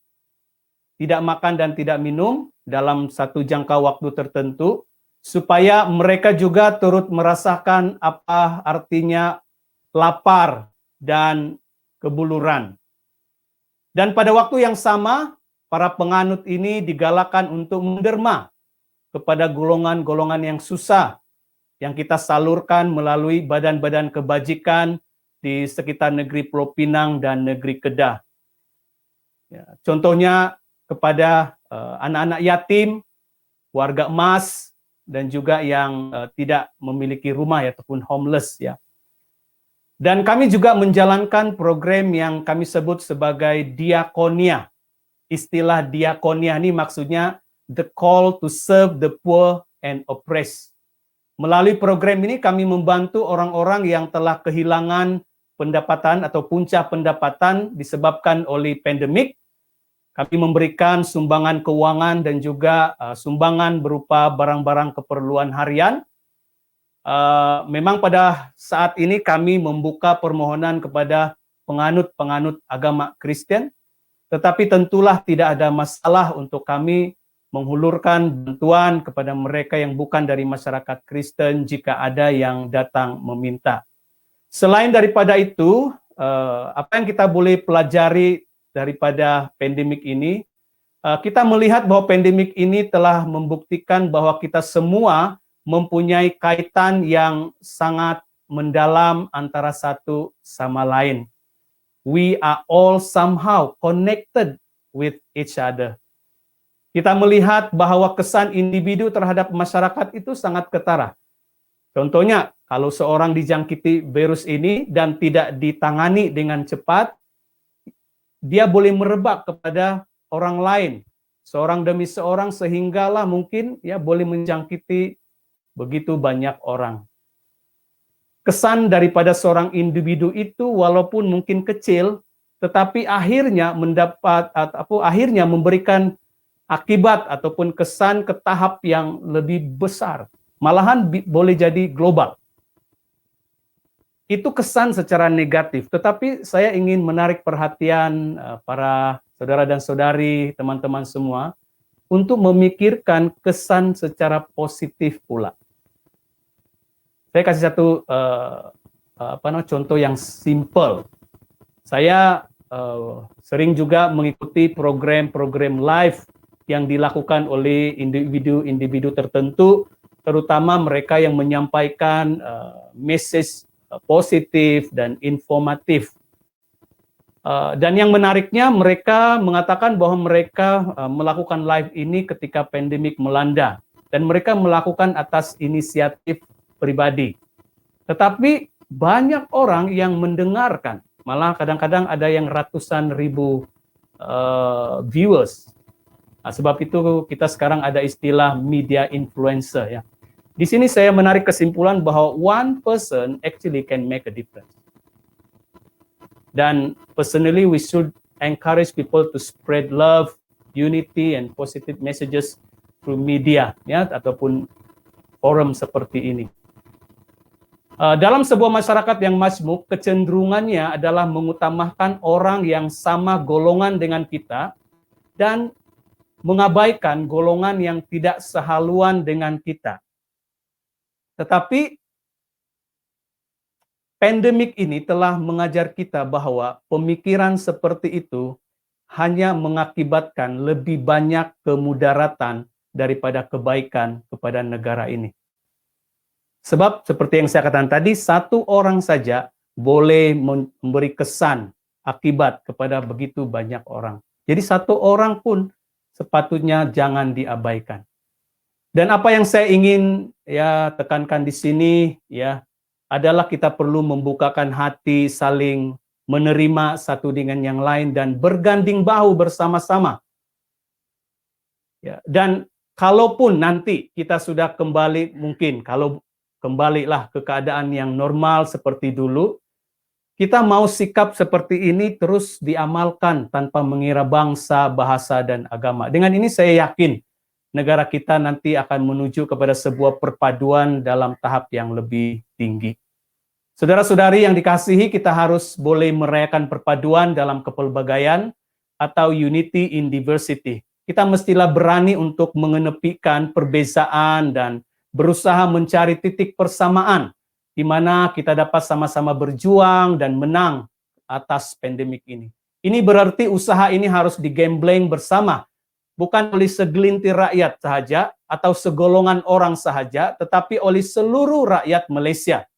tidak makan dan tidak minum dalam satu jangka waktu tertentu, supaya mereka juga turut merasakan apa artinya lapar dan kebuluran. Dan pada waktu yang sama, para penganut ini digalakkan untuk menderma kepada golongan-golongan yang susah, yang kita salurkan melalui badan-badan kebajikan di sekitar negeri Pulau Pinang dan negeri Kedah. Ya, contohnya kepada anak-anak yatim, warga emas, dan juga yang tidak memiliki rumah ya, ataupun homeless ya. Dan kami juga menjalankan program yang kami sebut sebagai diakonia. Istilah diakonia ini maksudnya the call to serve the poor and oppressed. Melalui program ini kami membantu orang-orang yang telah kehilangan pendapatan atau punca pendapatan disebabkan oleh pandemik. Kami memberikan sumbangan keuangan dan juga sumbangan berupa barang-barang keperluan harian. Memang pada saat ini kami membuka permohonan kepada penganut-penganut agama Kristen, tetapi tentulah tidak ada masalah untuk kami menghulurkan bantuan kepada mereka yang bukan dari masyarakat Kristen jika ada yang datang meminta. Selain daripada itu, apa yang kita boleh pelajari daripada pandemik ini, kita melihat bahwa pandemik ini telah membuktikan bahwa kita semua mempunyai kaitan yang sangat mendalam antara satu sama lain. We are all somehow connected with each other. Kita melihat bahwa kesan individu terhadap masyarakat itu sangat ketara. Contohnya, kalau seorang dijangkiti virus ini dan tidak ditangani dengan cepat, dia boleh merebak kepada orang lain, seorang demi seorang, sehinggalah mungkin ya boleh menjangkiti begitu banyak orang. Kesan daripada seorang individu itu walaupun mungkin kecil, tetapi akhirnya akhirnya memberikan akibat ataupun kesan ke tahap yang lebih besar. Malahan boleh jadi global. Itu kesan secara negatif, tetapi saya ingin menarik perhatian para saudara dan saudari, teman-teman semua, untuk memikirkan kesan secara positif pula. Saya kasih satu contoh yang simple. Saya sering juga mengikuti program-program live yang dilakukan oleh individu-individu tertentu, terutama mereka yang menyampaikan message positif dan informatif. Dan yang menariknya, mereka mengatakan bahwa mereka melakukan live ini ketika pandemik melanda, dan mereka melakukan atas inisiatif pribadi. Tetapi banyak orang yang mendengarkan, malah kadang-kadang ada yang ratusan ribu viewers. Nah, sebab itu kita sekarang ada istilah media influencer ya. Di sini saya menarik kesimpulan bahwa one person actually can make a difference. Dan personally, we should encourage people to spread love, unity, and positive messages through media, ya, ataupun forum seperti ini. Dalam sebuah masyarakat yang majmuk, kecenderungannya adalah mengutamakan orang yang sama golongan dengan kita dan mengabaikan golongan yang tidak sehaluan dengan kita. Tetapi pandemik ini telah mengajar kita bahwa pemikiran seperti itu hanya mengakibatkan lebih banyak kemudaratan daripada kebaikan kepada negara ini. Sebab seperti yang saya katakan tadi, satu orang saja boleh memberi kesan akibat kepada begitu banyak orang. Jadi satu orang pun sepatutnya jangan diabaikan. Dan apa yang saya ingin ya tekankan di sini ya adalah kita perlu membukakan hati, saling menerima satu dengan yang lain dan berganding bahu bersama-sama. Ya, dan kalaupun nanti kita sudah kembali, mungkin kalau kembalilah ke keadaan yang normal seperti dulu, kita mau sikap seperti ini terus diamalkan tanpa mengira bangsa, bahasa, dan agama. Dengan ini saya yakin negara kita nanti akan menuju kepada sebuah perpaduan dalam tahap yang lebih tinggi. Saudara-saudari yang dikasihi, kita harus boleh merayakan perpaduan dalam kepelbagaian atau unity in diversity. Kita mestilah berani untuk mengenepikan perbezaan dan berusaha mencari titik persamaan di mana kita dapat sama-sama berjuang dan menang atas pandemik ini. Ini berarti usaha ini harus digembleng bersama, bukan oleh segelintir rakyat sahaja atau segolongan orang sahaja, tetapi oleh seluruh rakyat Malaysia.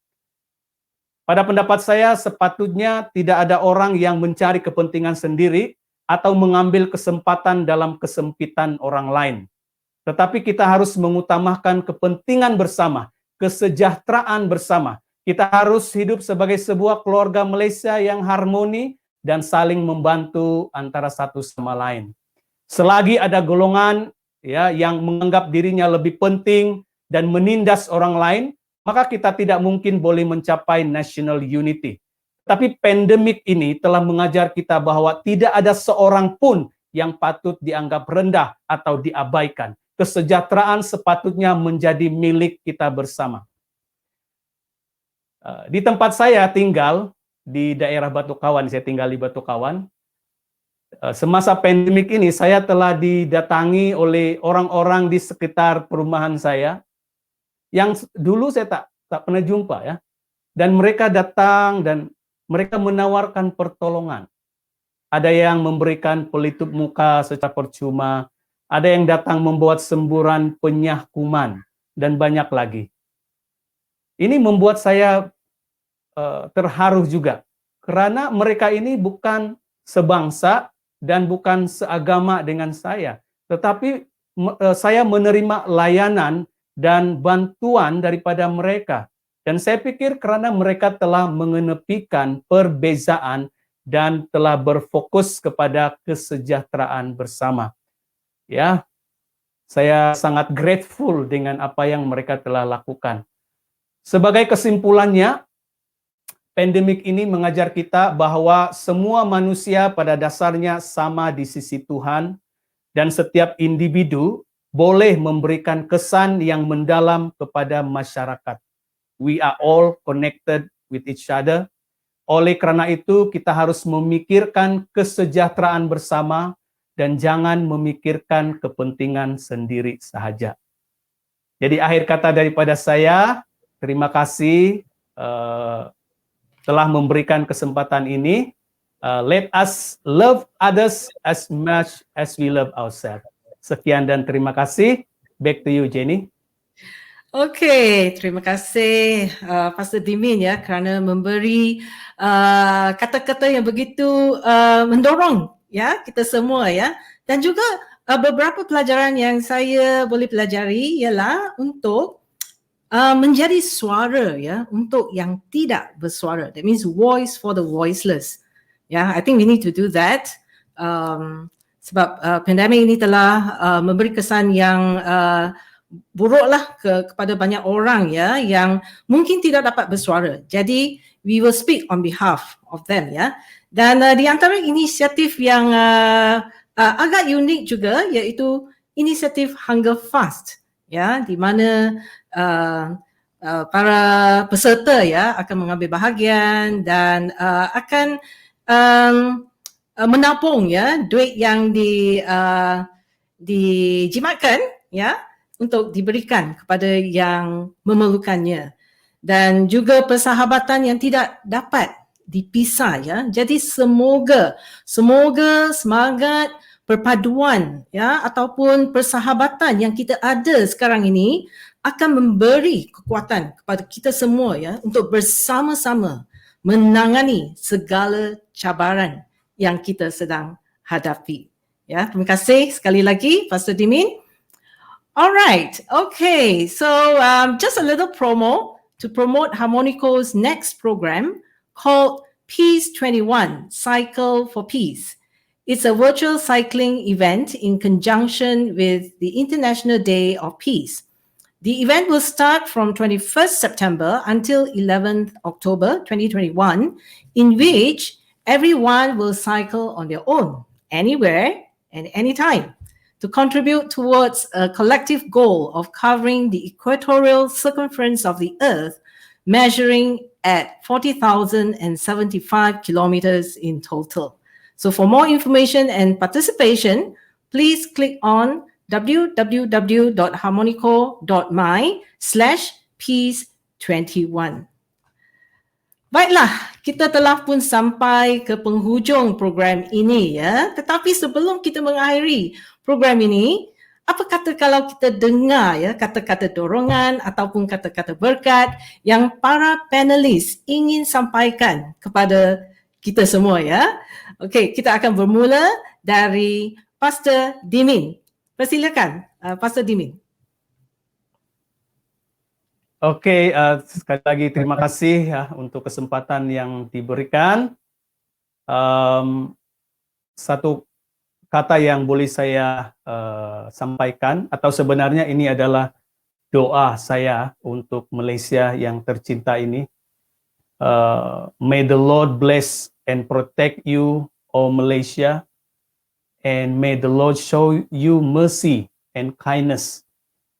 Pada pendapat saya, sepatutnya tidak ada orang yang mencari kepentingan sendiri atau mengambil kesempatan dalam kesempitan orang lain. Tetapi kita harus mengutamakan kepentingan bersama, kesejahteraan bersama. Kita harus hidup sebagai sebuah keluarga Malaysia yang harmoni dan saling membantu antara satu sama lain. Selagi ada golongan ya yang menganggap dirinya lebih penting dan menindas orang lain, maka kita tidak mungkin boleh mencapai national unity. Tapi pandemik ini telah mengajar kita bahwa tidak ada seorang pun yang patut dianggap rendah atau diabaikan. Kesejahteraan sepatutnya menjadi milik kita bersama. Di tempat saya tinggal, di daerah Batu Kawan, saya tinggal di Batu Kawan, semasa pandemik ini saya telah didatangi oleh orang-orang di sekitar perumahan saya, yang dulu saya tak pernah jumpa ya. Dan mereka datang dan mereka menawarkan pertolongan. Ada yang memberikan pelitup muka secara percuma, ada yang datang membuat semburan penyah kuman, dan banyak lagi. Ini membuat saya terharu juga, karena mereka ini bukan sebangsa dan bukan seagama dengan saya, tetapi saya menerima layanan dan bantuan daripada mereka. Dan saya pikir karena mereka telah mengenepikan perbezaan dan telah berfokus kepada kesejahteraan bersama. Ya, saya sangat grateful dengan apa yang mereka telah lakukan. Sebagai kesimpulannya, pandemik ini mengajar kita bahwa semua manusia pada dasarnya sama di sisi Tuhan dan setiap individu boleh memberikan kesan yang mendalam kepada masyarakat. We are all connected with each other. Oleh karena itu, kita harus memikirkan kesejahteraan bersama dan jangan memikirkan kepentingan sendiri sahaja. Jadi akhir kata daripada saya, terima kasih telah memberikan kesempatan ini. Let us love others as much as we love ourselves. Sekian dan terima kasih. Back to you, Jenny. Okey, terima kasih Pastor Dimin ya kerana memberi kata-kata yang begitu mendorong ya kita semua ya, dan juga beberapa pelajaran yang saya boleh pelajari ialah untuk menjadi suara ya untuk yang tidak bersuara. That means voice for the voiceless. Yeah, I think we need to do that. Sebab pandemik ini telah memberi kesan yang buruklah kepada banyak orang ya yang mungkin tidak dapat bersuara. Jadi we will speak on behalf of them ya. Dan di antara inisiatif yang agak unik juga iaitu inisiatif Hunger Fast, ya, di mana para peserta ya akan mengambil bahagian dan akan menabung ya duit yang dijimatkan ya untuk diberikan kepada yang memerlukannya, dan juga persahabatan yang tidak dapat dipisah ya. Jadi semoga semangat perpaduan ya ataupun persahabatan yang kita ada sekarang ini akan memberi kekuatan kepada kita semua ya untuk bersama-sama menangani segala cabaran yang kita sedang hadapi. Ya, terima kasih sekali lagi Pastor Dimin. Alright, okay, so just a little promo to promote Harmonico's next program called Peace 21, Cycle for Peace. It's a virtual cycling event in conjunction with the International Day of Peace. The event will start from 21st September until 11th October 2021, in which everyone will cycle on their own, anywhere and anytime, to contribute towards a collective goal of covering the equatorial circumference of the Earth, measuring at 40,075 kilometers in total. So for more information and participation, please click on www.harmonico.my/peace21. Baiklah, kita telah pun sampai ke penghujung program ini ya. Tetapi sebelum kita mengakhiri program ini, apa kata kalau kita dengar ya kata-kata dorongan ataupun kata-kata berkat yang para panelis ingin sampaikan kepada kita semua ya. Okey, kita akan bermula dari Pastor Dimin. Persilakan Pastor Dimin. Okey, sekali lagi terima kasih ya untuk kesempatan yang diberikan. Satu kata yang boleh saya sampaikan, atau sebenarnya ini adalah doa saya untuk Malaysia yang tercinta ini. May the Lord bless and protect you, O Malaysia, and may the Lord show you mercy and kindness.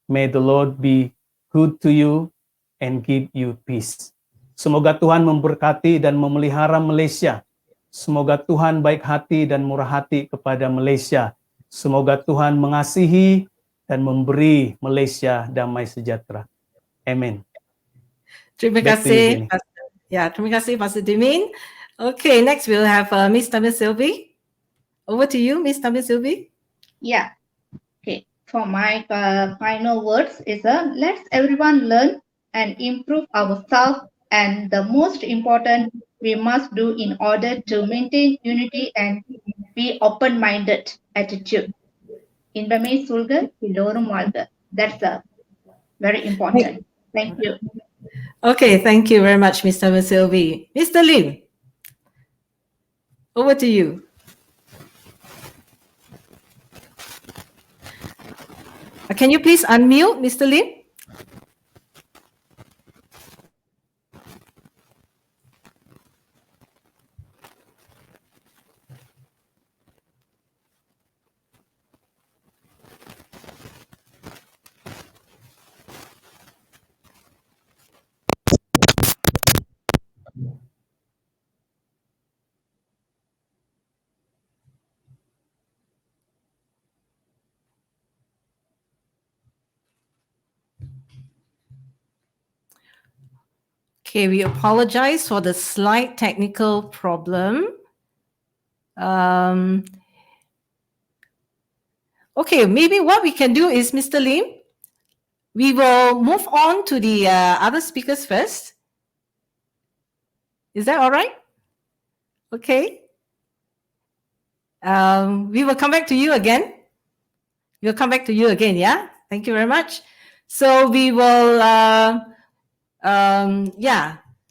May the Lord be good to you and give you peace. Semoga Tuhan memberkati dan memelihara Malaysia. Semoga Tuhan baik hati dan murah hati kepada Malaysia. Semoga Tuhan mengasihi dan memberi Malaysia damai sejahtera. Amin. Terima kasih. Ya, terima kasih Pastor Dimin. Okay, next we'll have Miss Tamil Sylvie. Over to you, Miss Tamil Sylvie. Yeah. Okay. For my final words is let's everyone learn and improve ourselves, and the most important we must do in order to maintain unity and be open-minded attitude. Inbame sulga ilorum walga. That's very important. Thank you. Okay, thank you very much, Miss Tamil Sylvie. Mr. Lim, over to you. Can you please unmute, Mr. Lim? Okay, we apologize for the slight technical problem. Okay, maybe what we can do is, Mr. Lim, we will move on to the other speakers first. Is that all right? Okay. We will come back to you again. We'll come back to you again, yeah? Thank you very much. So we will,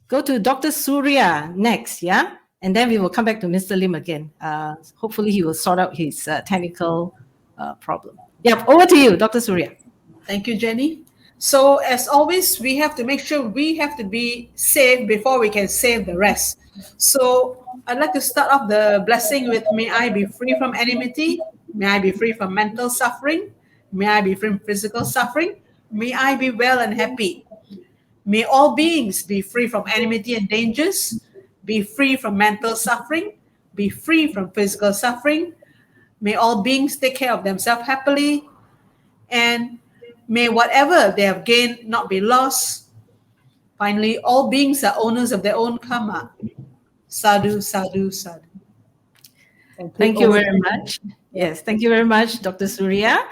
go to Dr. Surya next, yeah? And then we will come back to Mr. Lim again. Hopefully he will sort out his technical problem. Yeah, over to you, Dr. Surya. Thank you, Jenny. So as always, we have to make sure we have to be safe before we can save the rest. So I'd like to start off the blessing with, may I be free from enmity, may I be free from mental suffering, may I be free from physical suffering, may I be well and happy. May all beings be free from enmity and dangers, be free from mental suffering, be free from physical suffering. May all beings take care of themselves happily, and may whatever they have gained not be lost. Finally, all beings are owners of their own karma. Sadhu, sadhu, sadhu. Thank you Over very much. Yes, thank you very much, Dr. Surya.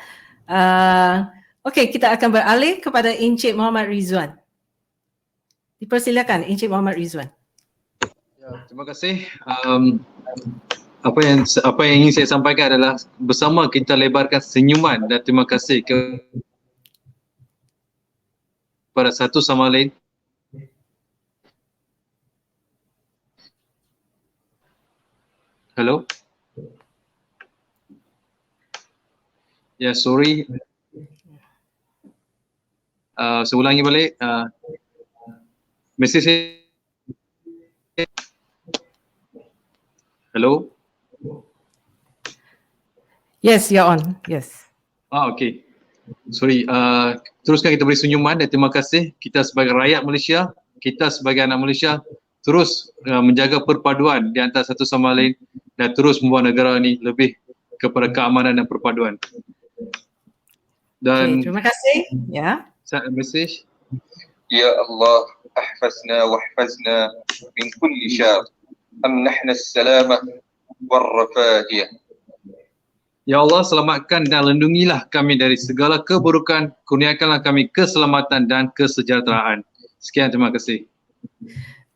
Okey, kita akan beralih kepada Encik Muhammad Rizwan. Dipersilakan Encik Muhammad Rizwan. Ya, terima kasih. Apa yang ingin saya sampaikan adalah bersama kita lebarkan senyuman dan terima kasih kepada satu sama lain. Hello? Ya, sorry. Saya ulangi balik. Mesej saya. Hello? Yes, you're on. Yes. Okey. Sorry. Teruskan kita beri senyuman dan terima kasih. Kita sebagai rakyat Malaysia, kita sebagai anak Malaysia terus menjaga perpaduan di antara satu sama lain dan terus membawa negara ini lebih kepada keamanan dan perpaduan. Dan terima kasih. Ya. Mesej. يا الله احفظنا واحفظنا من كل شر امنحنا السلامة والرفاهية. Ya Allah, selamatkan dan lindungilah kami dari segala keburukan, kurniakanlah kami keselamatan dan kesejahteraan. Sekian, terima kasih.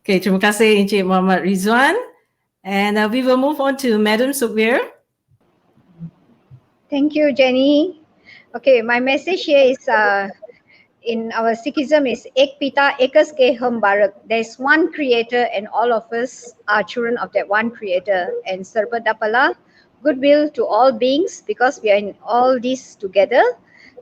Okay, terima kasih Encik Muhammad Rizwan. And we will move on to Madam Sukvir. Thank you, Jenny. Okay, my message here is in our Sikhism is Ek Pita Ekas Ke Hum Barak. There's one creator and all of us are children of that one creator. And Sarva Dapala, goodwill to all beings because we are in all this together.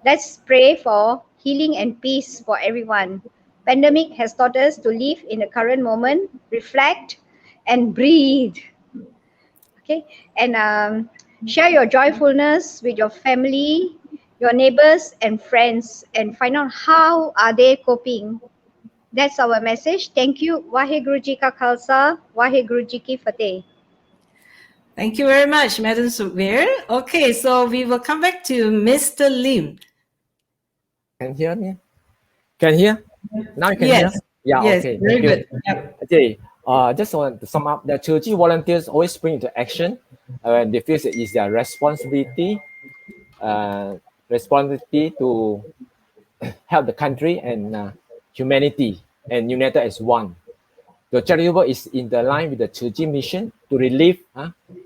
Let's pray for healing and peace for everyone. Pandemic has taught us to live in the current moment, reflect and breathe. Okay, and share your joyfulness with your family, your neighbors and friends, and find out how are they coping. That's our message. Thank you. Waheguru Ji Ka Khalsa, Waheguru Ji Ki Fateh. Thank you very much, Madam Sukvir. Okay, so we will come back to Mr. Lim. Can hear me? Can hear? Now you can Yes. hear? Yeah, Yes, okay. very Thank you. good. Yep. Okay, just want to sum up, the Churchy volunteers always spring into action when they feel it is their responsibility to help the country and humanity and united as one. The charity work is in the line with the Churchy mission to relieve.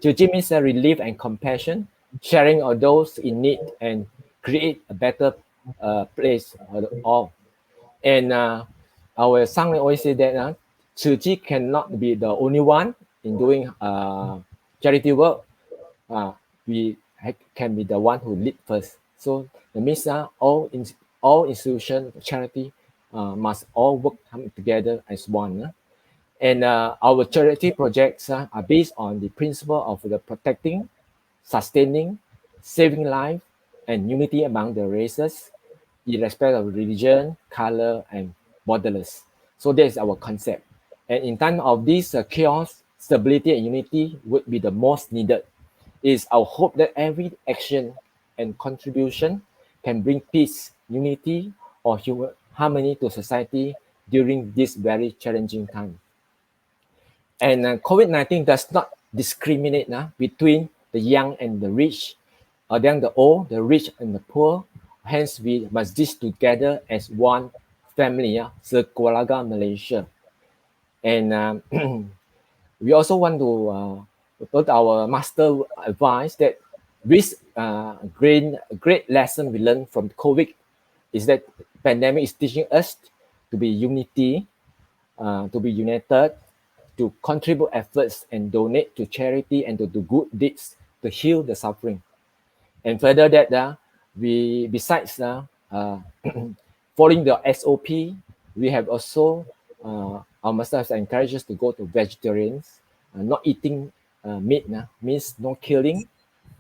Churchy means relief and compassion, sharing of those in need and create a better place for all. And our Sang always say that Churchy cannot be the only one in doing charity work. We can be the one who lead first. So that means all institutions, charity must all work together as one. And our charity projects are based on the principle of the protecting, sustaining, saving life, and unity among the races, irrespective of religion, color, and borderless. So that is our concept. And in time of this chaos, stability and unity would be the most needed. It is our hope that every action and contribution can bring peace, unity, or harmony to society during this very challenging time. And COVID-19 does not discriminate between the young and the rich, or then the old, the rich and the poor. Hence, we must this together as one family, sekeluarga Malaysia. And we also want to put our master advice that this great lesson we learned from COVID is that pandemic is teaching us to be unity, to be united, to contribute efforts and donate to charity and to do good deeds to heal the suffering. And further that we besides following the SOP, we have also our master has encouraged us to go to vegetarians, not eating meat means no killing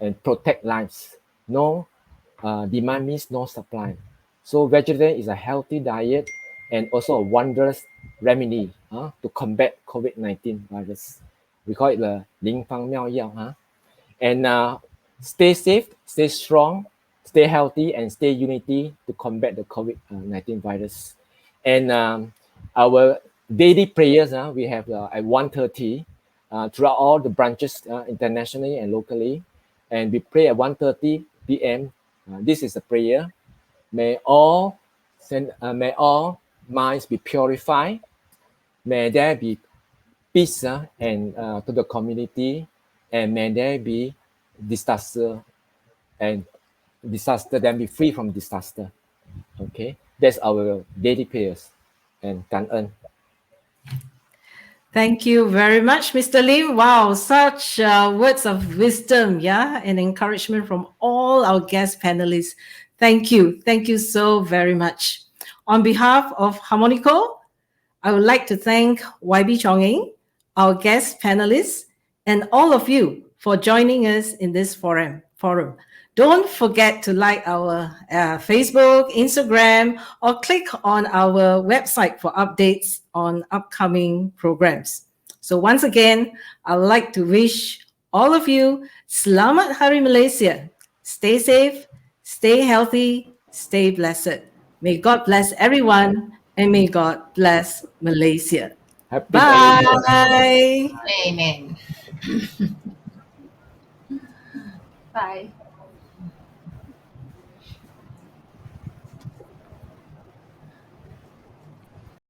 and protect lives. No demand means no supply. So vegetarian is a healthy diet and also a wondrous remedy to combat COVID-19 virus. We call it the 灵方妙药. And stay safe, stay strong, stay healthy, and stay unity to combat the COVID-19 virus. And our daily prayers, we have at 1:30 throughout all the branches internationally and locally. And we pray at 1:30 p.m. This is a prayer. May all minds be purified. May there be peace and to the community, and may there be disaster then be free from disaster. Okay, that's our daily prayers. And 感恩. Thank you very much, Mr. Lim. Wow, such words of wisdom, and encouragement from all our guest panelists. Thank you. Thank you so very much. On behalf of Harmonico, I would like to thank YB Chonging, our guest panelists, and all of you for joining us in this forum. Don't forget to like our Facebook, Instagram, or click on our website for updates on upcoming programs. So once again, I'd like to wish all of you Selamat Hari Malaysia. Stay safe, stay healthy, stay blessed. May God bless everyone, and may God bless Malaysia. Happy Bye. Amen. Bye.